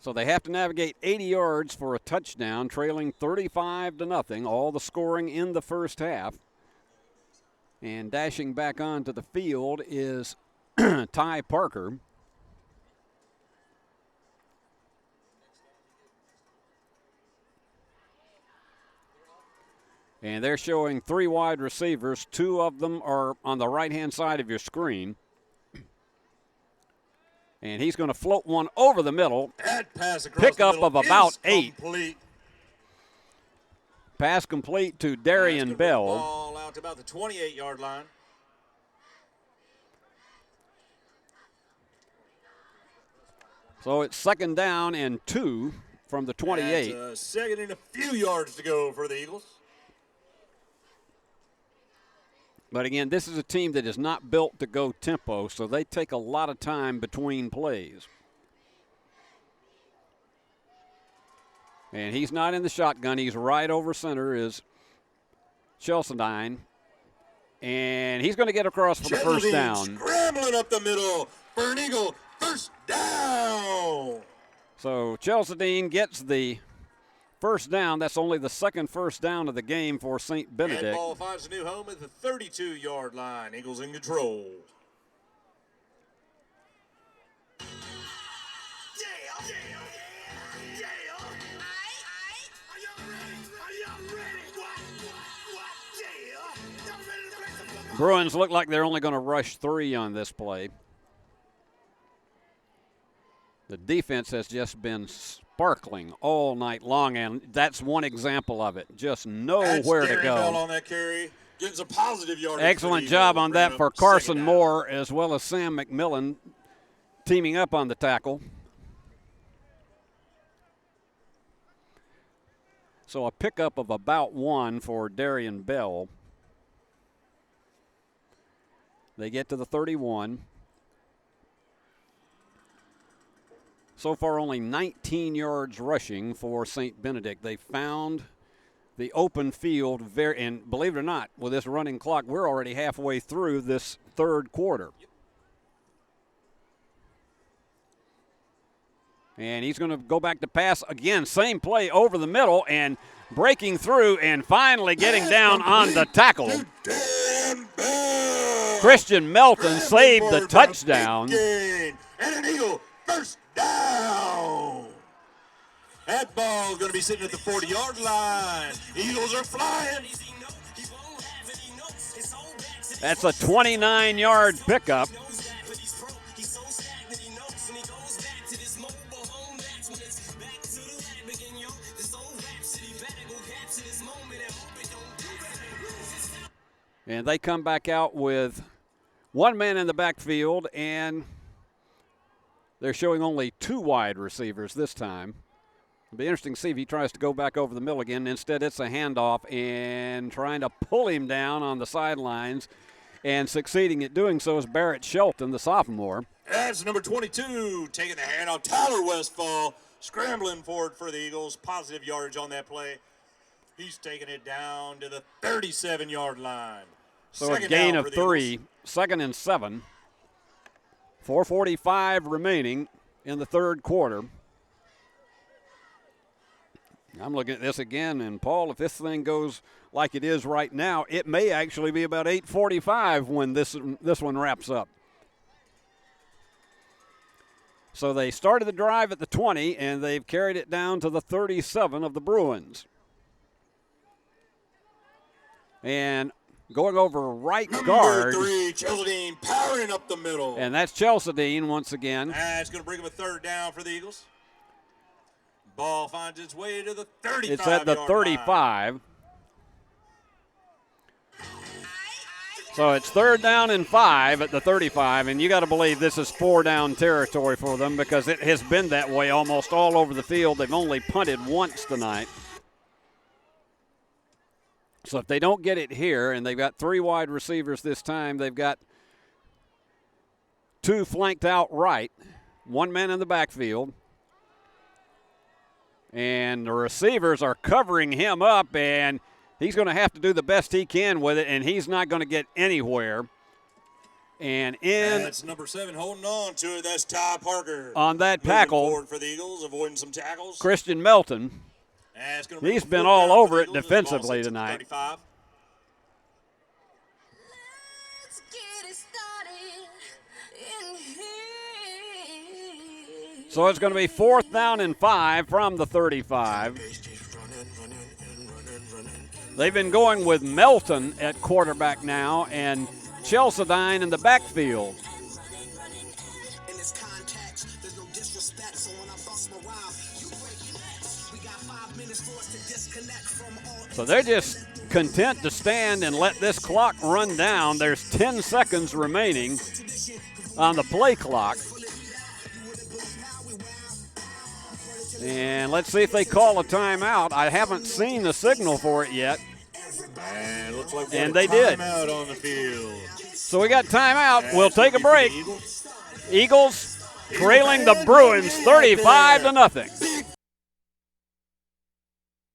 So they have to navigate 80 yards for a touchdown, trailing 35-0, all the scoring in the first half. And dashing back onto the field is Ty Parker. And they're showing 3 wide receivers. 2 of them are on the right-hand side of your screen. And he's going to float one over the middle. That pass across Pickup the of middle about is 8. Complete. Pass complete to Darian Bell. Ball out to about the 28-yard line. So it's 2nd down and 2 from the 28. That's second and a few yards to go for the Eagles. But again, this is a team that is not built to go tempo, so they take a lot of time between plays. And he's not in the shotgun. He's right over center is Chelseadine. And he's going to get across for the first down. Scrambling up the middle for an Eagle first down. So Chelseadine gets the first down. That's only the 2nd first down of the game for St. Benedict. And ball finds a new home at the 32-yard line. Eagles in control. Bruins look like they're only going to rush 3 on this play. The defense has just been sparkling all night long, and that's one example of it. Just know where to go. Bell on that carry. Gets a positive yardage. Excellent job on that for Carson Moore as well as Sam McMillan teaming up on the tackle. So a pickup of about 1 for Darian Bell. They get to the 31. So far only 19 yards rushing for St. Benedict. They found the open field and believe it or not, with this running clock, we're already halfway through this 3rd quarter. And he's going to go back to pass again. Same play over the middle and breaking through and finally getting down on the tackle. Christian Melton saved the touchdown. And an Eagle first down. That ball's going to be sitting at the 40-yard line. Eagles are flying. That's a 29-yard pickup. And they come back out with 1 man in the backfield, and they're showing only 2 wide receivers this time. It'll be interesting to see if he tries to go back over the middle again. Instead, it's a handoff and trying to pull him down on the sidelines, and succeeding at doing so is Barrett Shelton, the sophomore. That's number 22, taking the handoff. Tyler Westfall scrambling forward for the Eagles. Positive yardage on that play. He's taking it down to the 37-yard line. So a gain of 3, 2nd and 7. 4:45 remaining in the third quarter. I'm looking at this again, and Paul, if this thing goes like it is right now, it may actually be about 8:45 when this one wraps up. So they started the drive at the 20, and they've carried it down to the 37 of the Bruins. And going over right guard. Number 3, Cheldine powering up the middle. And that's Cheldine once again. That's going to bring him a third down for the Eagles. Ball finds its way to the 35. It's at the 35. So it's 3rd down and 5 at the 35, and you got to believe this is 4-down territory for them because it has been that way almost all over the field. They've only punted once tonight. So if they don't get it here, and they've got 3 wide receivers this time, they've got 2 flanked out right, 1 man in the backfield. And the receivers are covering him up, and he's going to have to do the best he can with it, and he's not going to get anywhere. And that's number 7 holding on to it. That's Ty Parker. On that tackle, forward for the Eagles, avoiding some tackles. Christian Melton. He's been all over it defensively tonight. So it's going to be 4th down and 5 from the 35. They've been going with Melton at quarterback now and Cheldine in the backfield. So they're just content to stand and let this clock run down. There's 10 seconds remaining on the play clock. And let's see if they call a timeout. I haven't seen the signal for it yet. And, looks like and they did. Timeout on the field. So we got timeout. We'll take a break. Eagles trailing the Bruins 35-0.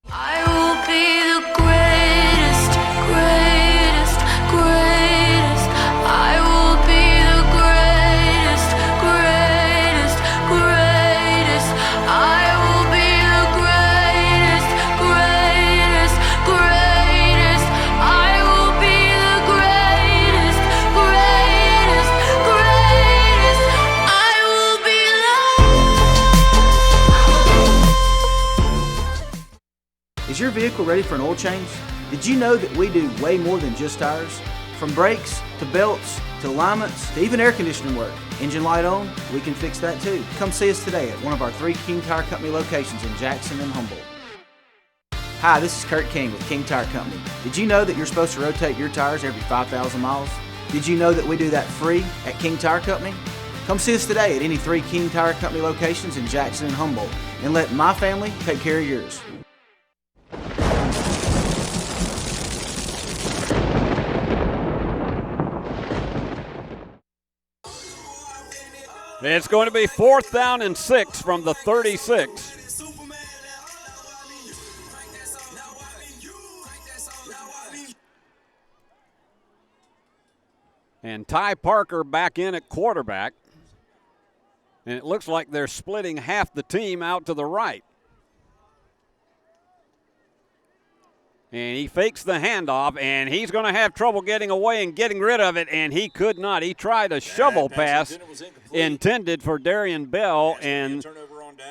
I will be the greatest, greatest, greatest. I will be the greatest, greatest, greatest. I will be the greatest, greatest, greatest. I will be the greatest, greatest, greatest. I will be Is your vehicle ready for an oil change? Did you know that we do way more than just tires? From brakes, to belts, to alignments, to even air conditioning work. Engine light on? We can fix that too. Come see us today at one of our 3 King Tire Company locations in Jackson and Humboldt. Hi, this is Kurt King with King Tire Company. Did you know that you're supposed to rotate your tires every 5,000 miles? Did you know that we do that free at King Tire Company? Come see us today at any 3 King Tire Company locations in Jackson and Humboldt and let my family take care of yours. It's going to be 4th down and 6 from the 36. And Ty Parker back in at quarterback. And it looks like they're splitting half the team out to the right. And he fakes the handoff, and he's going to have trouble getting away and getting rid of it, and he could not. He tried a shovel pass intended for Darian Bell, and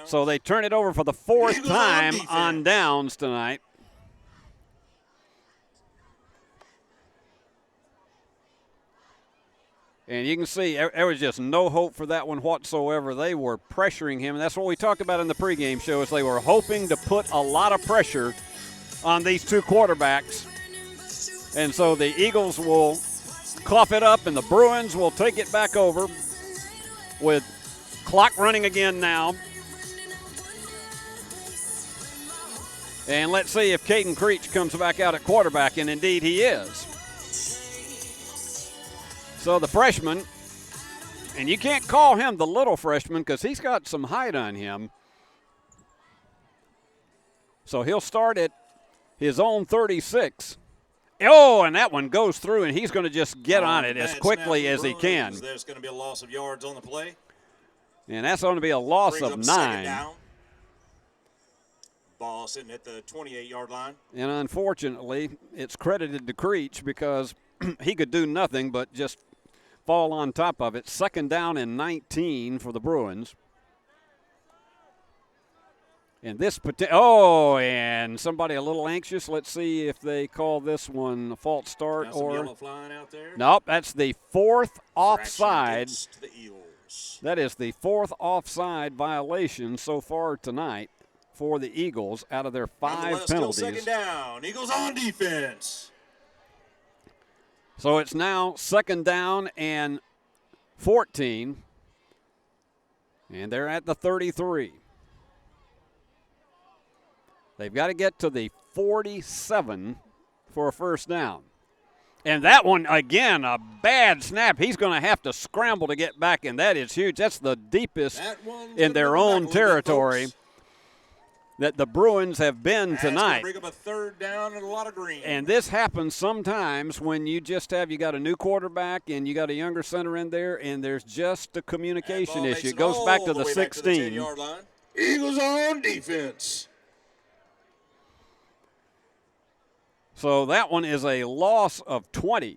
so they turn it over for the 4th time on downs tonight. And you can see there was just no hope for that one whatsoever. They were pressuring him, and that's what we talked about in the pregame show, is they were hoping to put a lot of pressure on these 2 quarterbacks. And so the Eagles will cough it up, and the Bruins will take it back over with clock running again now. And let's see if Caden Creech comes back out at quarterback, and indeed he is. So the freshman, and you can't call him the little freshman because he's got some height on him. So he'll start at his own 36, Oh, and that one goes through, and he's going to just get on it as quickly as he can. There's going to be a loss of yards on the play. And that's going to be a loss of 9. Ball sitting at the 28-yard line. And unfortunately, it's credited to Creech because he could do nothing but just fall on top of it. 2nd down and 19 for the Bruins. And this and somebody a little anxious. Let's see if they call this one a false start or yellow flying out there. Nope, that's the 4th offside. That is the 4th offside violation so far tonight for the Eagles out of their 5 penalties. Still 2nd down. Eagles on defense. So it's now 2nd down and 14. And they're at the 33. They've got to get to the 47 for a 1st down. And that one, again, a bad snap. He's going to have to scramble to get back, and that is huge. That's the deepest in their own territory that the Bruins have been tonight. Bring up a 3rd down and a lot of green. And this happens sometimes when you got a new quarterback and you got a younger center in there, and there's just a communication issue. It goes back to the 16. Eagles on defense. So that one is a loss of 20.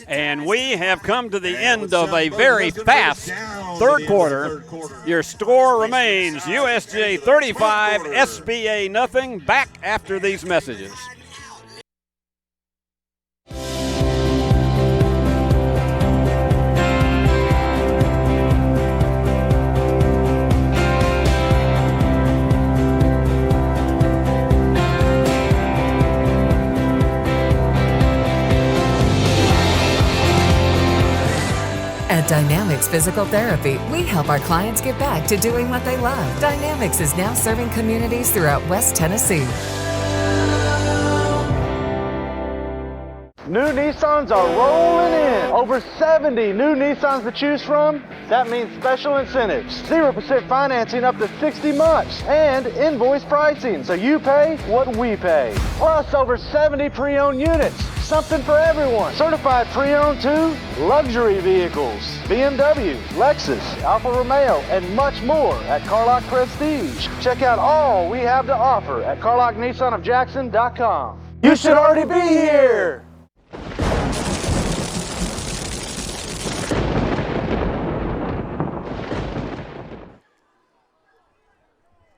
And we have come to the end of a very fast 3rd quarter. Your score remains USJ 35, SBA nothing. Back after these messages. At Dynamics Physical Therapy, we help our clients get back to doing what they love. Dynamics is now serving communities throughout West Tennessee. New Nissans are rolling in. Over 70 new Nissans to choose from. That means special incentives. 0% financing up to 60 months. And invoice pricing, so you pay what we pay. Plus over 70 pre-owned units. Something for everyone. Certified pre-owned too. Luxury vehicles. BMW, Lexus, Alfa Romeo, and much more at Carlock Prestige. Check out all we have to offer at CarlockNissanofJackson.com. You should already be here.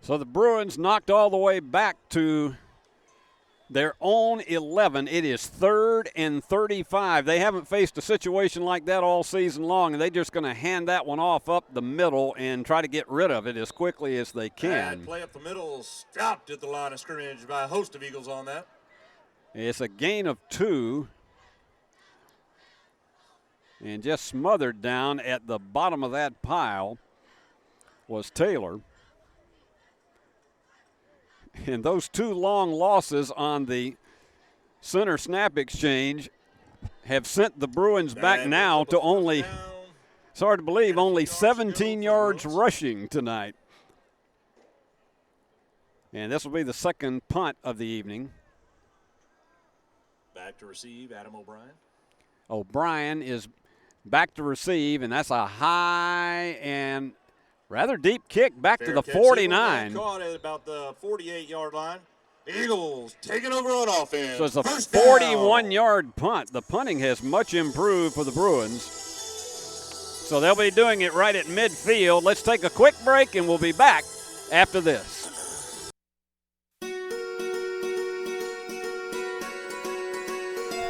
So the Bruins knocked all the way back to their own 11. It is 3rd and 35. They haven't faced a situation like that all season long, and they're just going to hand that one off up the middle and try to get rid of it as quickly as they can. Play up the middle, stopped at the line of scrimmage by a host of Eagles on that. It's a gain of 2. And just smothered down at the bottom of that pile was Taylor. And those 2 long losses on the center snap exchange have sent the Bruins back now to only, it's hard to believe, only 17 yards rushing tonight. And this will be the 2nd punt of the evening. Back to receive, Adam O'Brien. O'Brien is back to receive, and that's a high and rather deep kick back to the 49. Caught at about the 48-yard line. Eagles taking over on offense. So it's a 41-yard punt. The punting has much improved for the Bruins. So they'll be doing it right at midfield. Let's take a quick break, and we'll be back after this.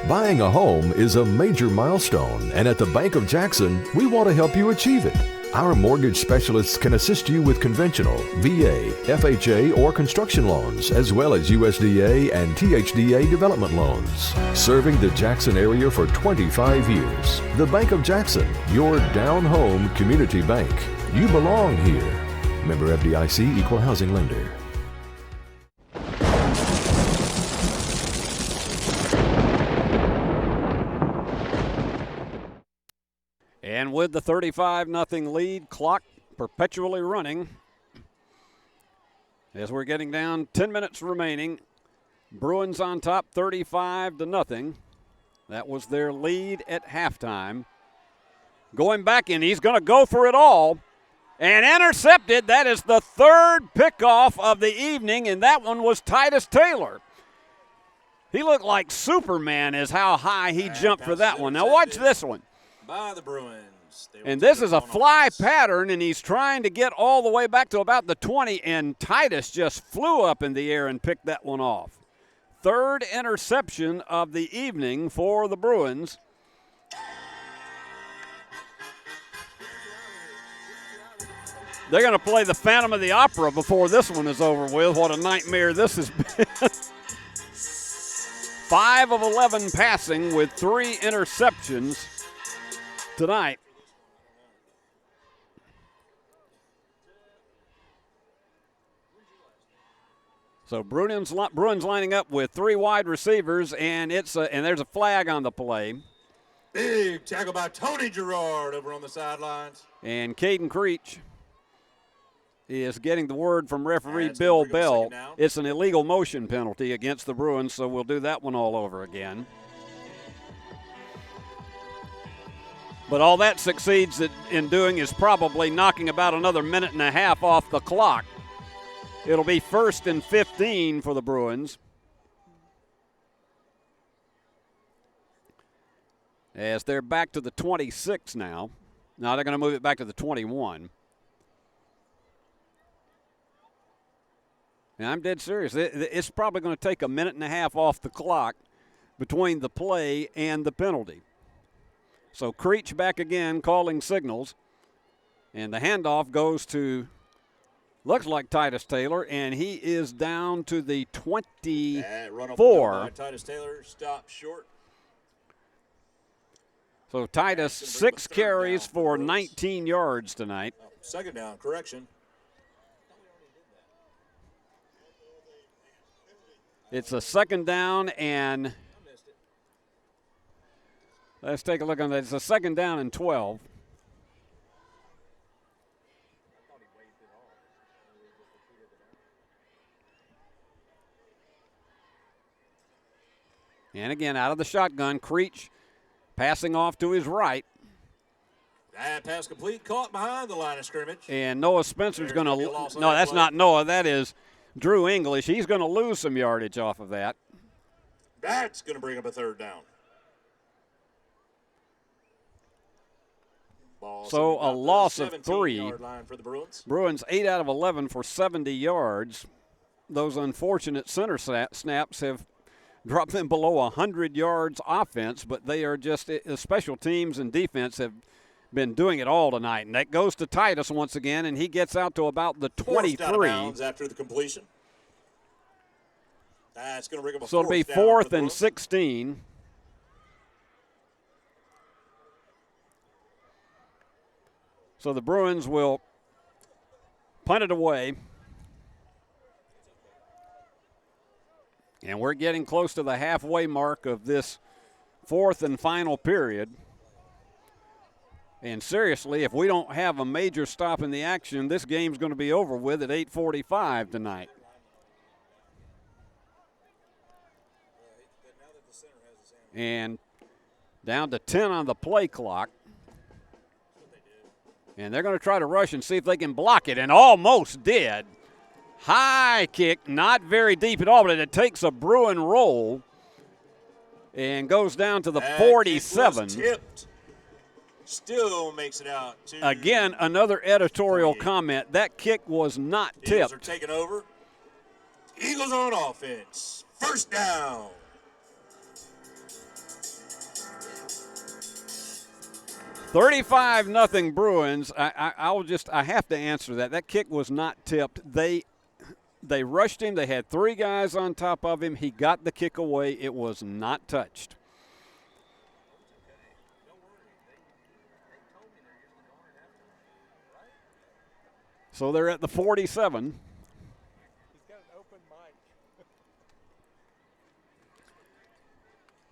Buying a home is a major milestone, and at the Bank of Jackson, we want to help you achieve it. Our mortgage specialists can assist you with conventional, VA, FHA, or construction loans, as well as USDA and THDA development loans. Serving the Jackson area for 25 years. The Bank of Jackson, your down-home community bank. You belong here. Member FDIC, Equal Housing Lender. And with the 35-0 lead, clock perpetually running, As we're getting down, 10 minutes remaining. Bruins on top 35-0. That was their lead at halftime. Going back in, he's going to go for it all. And intercepted. That is the third pickoff of the evening, and that one was Titus Taylor. He looked like Superman is how high he jumped for that one. Now watch this one. By the Bruins. And this is a fly pattern, and he's trying to get all the way back to about the 20, and Titus just flew up in the air and picked that one off. Third interception of the evening for the Bruins. They're going to play the Phantom of the Opera before this one is over with. What a nightmare this has been. 5 of 11 passing with 3 interceptions tonight. So Bruins lining up with 3 wide receivers, and there's a flag on the play. Big tackle by Tony Gerard over on the sidelines. And Caden Creech is getting the word from referee Bill Bell. It's an illegal motion penalty against the Bruins, so we'll do that one all over again. But all that succeeds in doing is probably knocking about another minute and a half off the clock. It'll be 1st and 15 for the Bruins. As they're back to the 26 now. Now they're going to move it back to the 21. And I'm dead serious. It's probably going to take a minute and a half off the clock between the play and the penalty. So Creech back again calling signals. And the handoff goes to, looks like Titus Taylor, and he is down to the 24. Titus Taylor stopped short. So Titus, 6 carries for 19 yards tonight. Second down, correction. It's a second down, and let's take a look on that. It's a second down and 12. And again, out of the shotgun, Creech passing off to his right. That pass complete, caught behind the line of scrimmage. And Noah Spencer's going to – no, that's not Noah. That is Drew English. He's going to lose some yardage off of that. That's going to bring up a third down. So a loss of 3. For the Bruins. Bruins 8 out of 11 for 70 yards. Those unfortunate center snaps have dropped them below 100 yards offense, but they are just – special teams and defense have been doing it all tonight. And that goes to Titus once again, and he gets out to about the 23. Out of bounds after the completion. That's going to bring up a so it'll be 4th and 16. So the Bruins will punt it away. And we're getting close to the halfway mark of this 4th and final period. And seriously, if we don't have a major stop in the action, this game's going to be over with at 8:45 tonight. And down to 10 on the play clock. And they're going to try to rush and see if they can block it, and almost did. High kick, not very deep at all, but it takes a Bruin roll and goes down to the 47. Tipped. Still makes it out. Again, another editorial comment. That kick was not tipped. Eagles are taking over. Eagles on offense. First down. $35-0 Bruins. I have to answer that. That kick was not tipped. They rushed him. They had 3 guys on top of him. He got the kick away. It was not touched. So they're at the 47.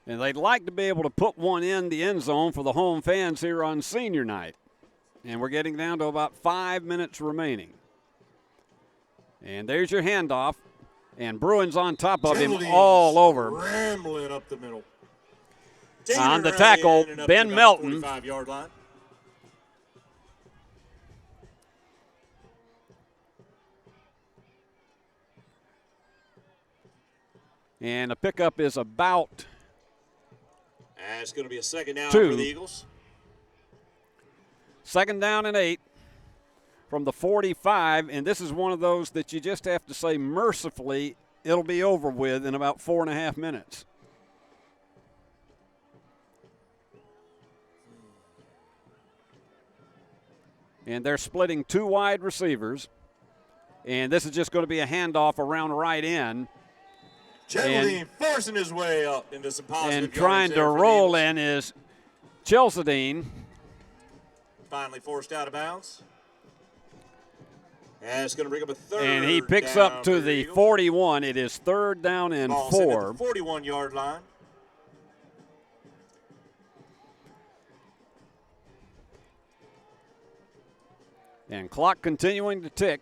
And they'd like to be able to put one in the end zone for the home fans here on senior night. And we're getting down to about 5 minutes remaining. And there's your handoff. And Bruins on top of him all over. Rambling up the middle. On the tackle, Ben Melton. 45-yard line. And a pickup is about It's going to be a second down 2. for the Eagles. Second down and 8 from the 45, and this is one of those that you just have to say mercifully it'll be over with in about 4.5 minutes. And they're splitting 2 wide receivers, and this is just going to be a handoff around right end. Geraldine forcing his way up into some positive and trying to roll in is Chelsedine. Finally forced out of bounds. And it's going to bring up a third. And he picks up to the 41. It is third down and 4. 41-yard line. And clock continuing to tick.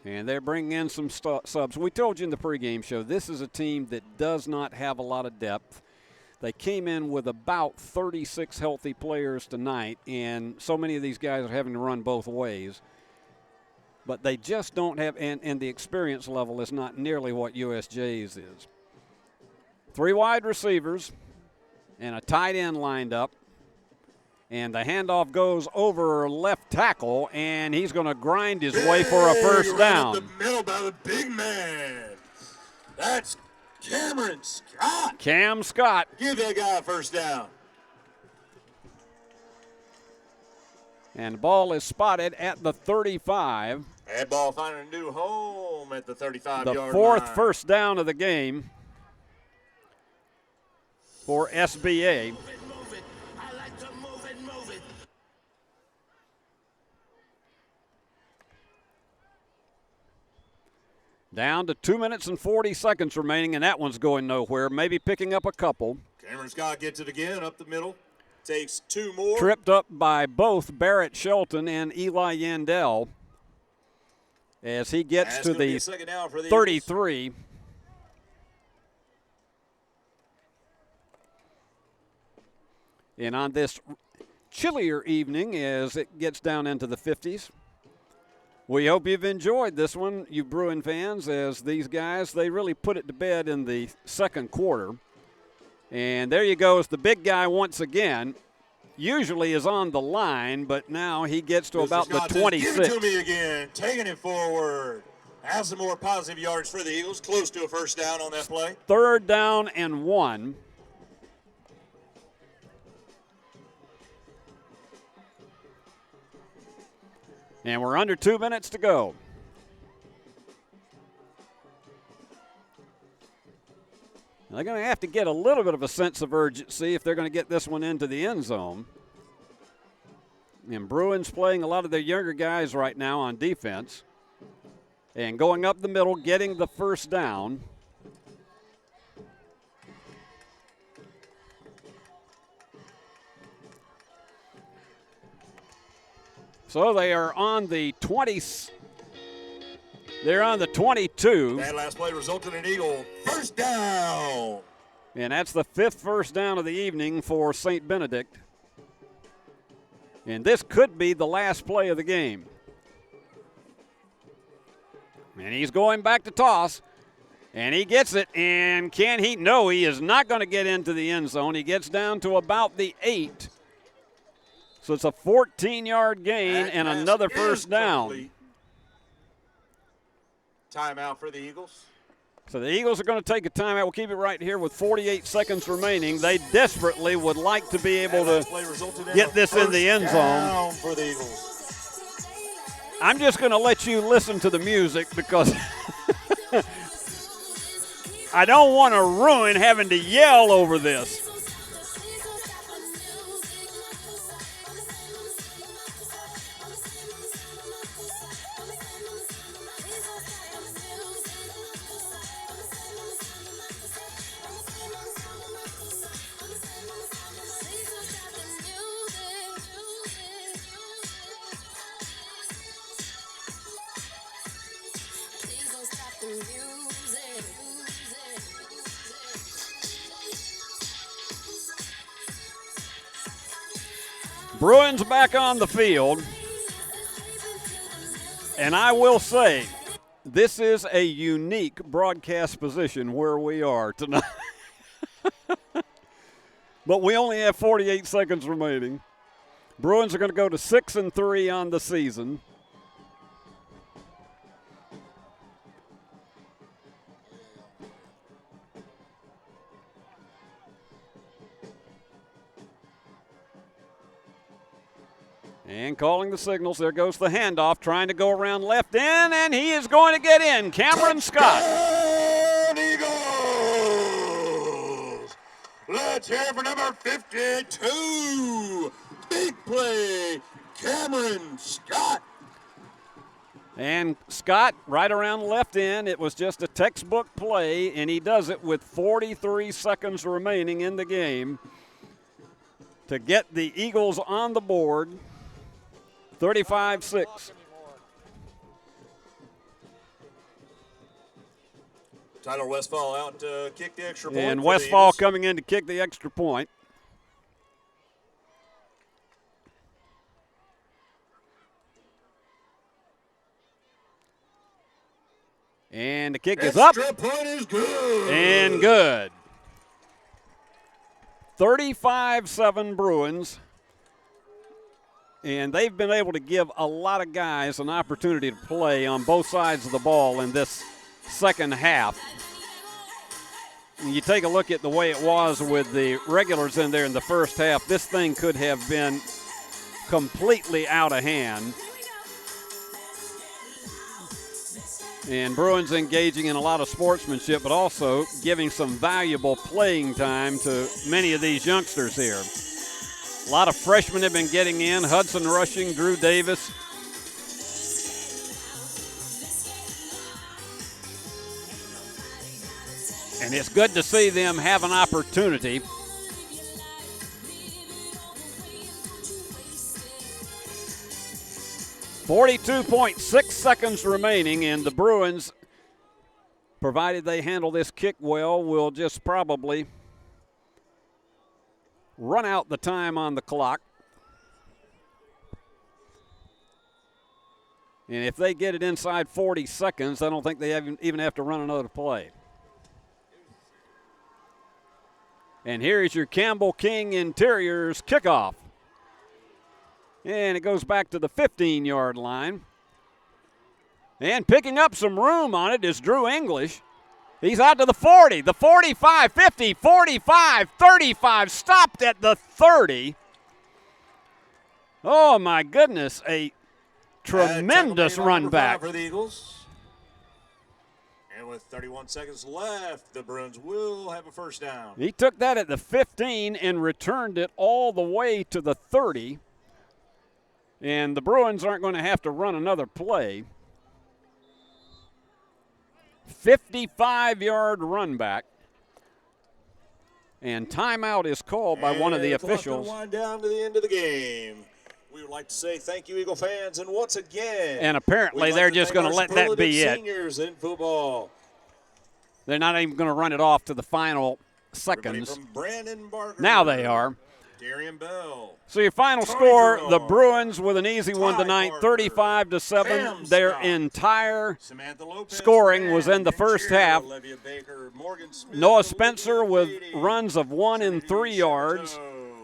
And they're bringing in some subs. We told you in the pregame show, this is a team that does not have a lot of depth. They came in with about 36 healthy players tonight, and so many of these guys are having to run both ways. But they just don't have, and the experience level is not nearly what USJ's is. 3 wide receivers and a tight end lined up. And the handoff goes over left tackle, and he's going to grind his way for a first down. Up the middle by the big man. That's Cameron Scott. Cam Scott. Give that guy a first down. And the ball is spotted at the 35. That ball finding a new home at the 35-yard line. The 4th first down of the game for SBA. Down to 2 minutes and 40 seconds remaining, and that one's going nowhere. Maybe picking up a couple. Cameron Scott gets it again up the middle. Takes 2 more. Tripped up by both Barrett Shelton and Eli Yandel as he gets to the 33. And on this chillier evening as it gets down into the 50s. We hope you've enjoyed this one, you Bruin fans, as these guys, they really put it to bed in the second quarter. And there you go, is the big guy once again. Usually is on the line, but now he gets to about the 26. Give it to me again, taking it forward. Have some more positive yards for the Eagles, close to a first down on that play. Third down and 1. And we're under 2 minutes to go. They're going to have to get a little bit of a sense of urgency if they're going to get this one into the end zone. And Bruins playing a lot of their younger guys right now on defense. And going up the middle, getting the first down. So they are on the 20. They're on the 22. That last play resulted in Eagle first down. And that's the 5th first down of the evening for St. Benedict. And this could be the last play of the game. And he's going back to toss. And he gets it. And can he? No, he is not going to get into the end zone. He gets down to about the 8. So it's a 14-yard gain and another first down. Complete. Timeout for the Eagles. So the Eagles are going to take a timeout. We'll keep it right here with 48 seconds remaining. They desperately would like to be able to get this in the end zone. For the Eagles. I'm just going to let you listen to the music because I don't want to ruin having to yell over this. Bruins back on the field. And I will say, this is a unique broadcast position where we are tonight. But we only have 48 seconds remaining. Bruins are going to go to 6-3 on the season. And calling the signals. There goes the handoff, trying to go around left in, and he is going to get in. Cameron Scott. Eagles! Let's hear for number 52. Big play, Cameron Scott. And Scott right around left in. It was just a textbook play, and he does it with 43 seconds remaining in the game to get the Eagles on the board. 35-6. Tyler Westfall out to kick the extra point. And Westfall coming in to kick the extra point. And the kick is up. Extra point is good. And good. 35-7 Bruins. And they've been able to give a lot of guys an opportunity to play on both sides of the ball in this second half. And you take a look at the way it was with the regulars in there in the first half, this thing could have been completely out of hand. And Bruins engaging in a lot of sportsmanship, but also giving some valuable playing time to many of these youngsters here. A lot of freshmen have been getting in. Hudson Rushing, Drew Davis. And it's good to see them have an opportunity. .6 seconds remaining, and the Bruins, provided they handle this kick well, will just probably run out the time on the clock. And if they get it inside 40 seconds, I don't think they even have to run another play. And here is your Campbell King Interiors kickoff. And it goes back to the 15-yard line. And picking up some room on it is Drew English. He's out to the 40, the 45, 50, 45, 35, stopped at the 30. Oh, my goodness, a tremendous run back. For the Eagles. And with 31 seconds left, the Bruins will have a first down. He took that at the 15 and returned it all the way to the 30. And the Bruins aren't going to have to run another play. 55-yard run back. And timeout is called by one of the officials. Wind down to the end of the game. We would like to say thank you, Eagle fans, and once again. And apparently they're just going to let that be it. Seniors in football. They're not even going to run it off to the final seconds. Now they are. Darian Bell. So your final score, the Bruins with an easy one tonight, 35-7. Their entire scoring was in the first half. Noah Spencer with runs of 1 and 3 yards.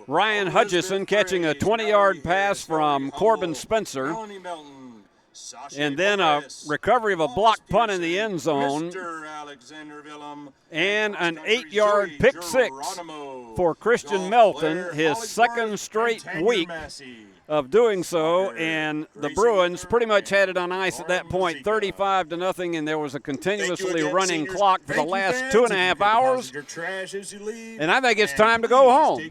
Ryan Hutchison catching a 20-yard pass from Corbin Spencer. And then a recovery of a blocked punt in the end zone. And an 8-yard pick six for Christian Melton, his second straight week of doing so. And the Bruins pretty much had it on ice at that point, 35-0, and there was a continuously running clock for the last 2.5 hours. And I think it's time to go home.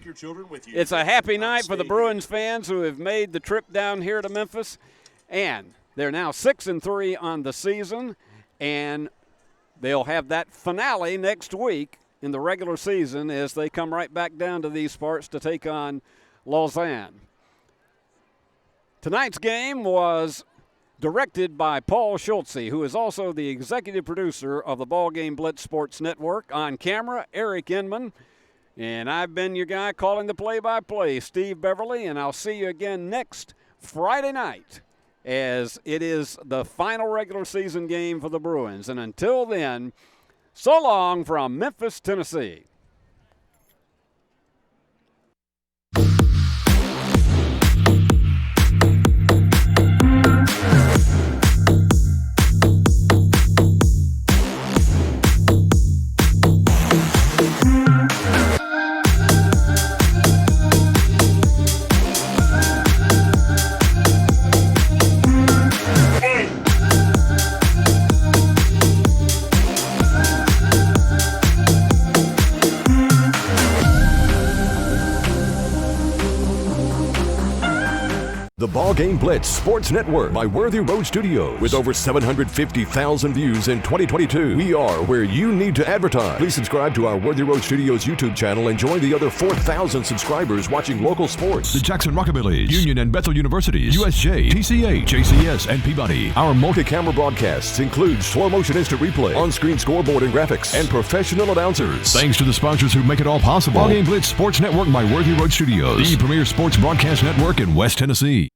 It's a happy night for the Bruins fans who have made the trip down here to Memphis. And they're now 6-3 on the season, and they'll have that finale next week in the regular season as they come right back down to these parts to take on Lausanne. Tonight's game was directed by Paul Schultze, who is also the executive producer of the BallGame Blitz Sports Network. On camera, Eric Inman. And I've been your guy calling the play-by-play, Steve Beverly, and I'll see you again next Friday night as it is the final regular season game for the Bruins. And until then, so long from Memphis, Tennessee. The BallGame Blitz Sports Network by Worthy Road Studios. With over 750,000 views in 2022, we are where you need to advertise. Please subscribe to our Worthy Road Studios YouTube channel and join the other 4,000 subscribers watching local sports. The Jackson Rockabillys, Union and Bethel Universities, USJ, TCA, JCS, and Peabody. Our multi-camera broadcasts include slow motion instant replay, on-screen scoreboard and graphics, and professional announcers. Thanks to the sponsors who make it all possible. BallGame Blitz Sports Network by Worthy Road Studios, the premier sports broadcast network in West Tennessee.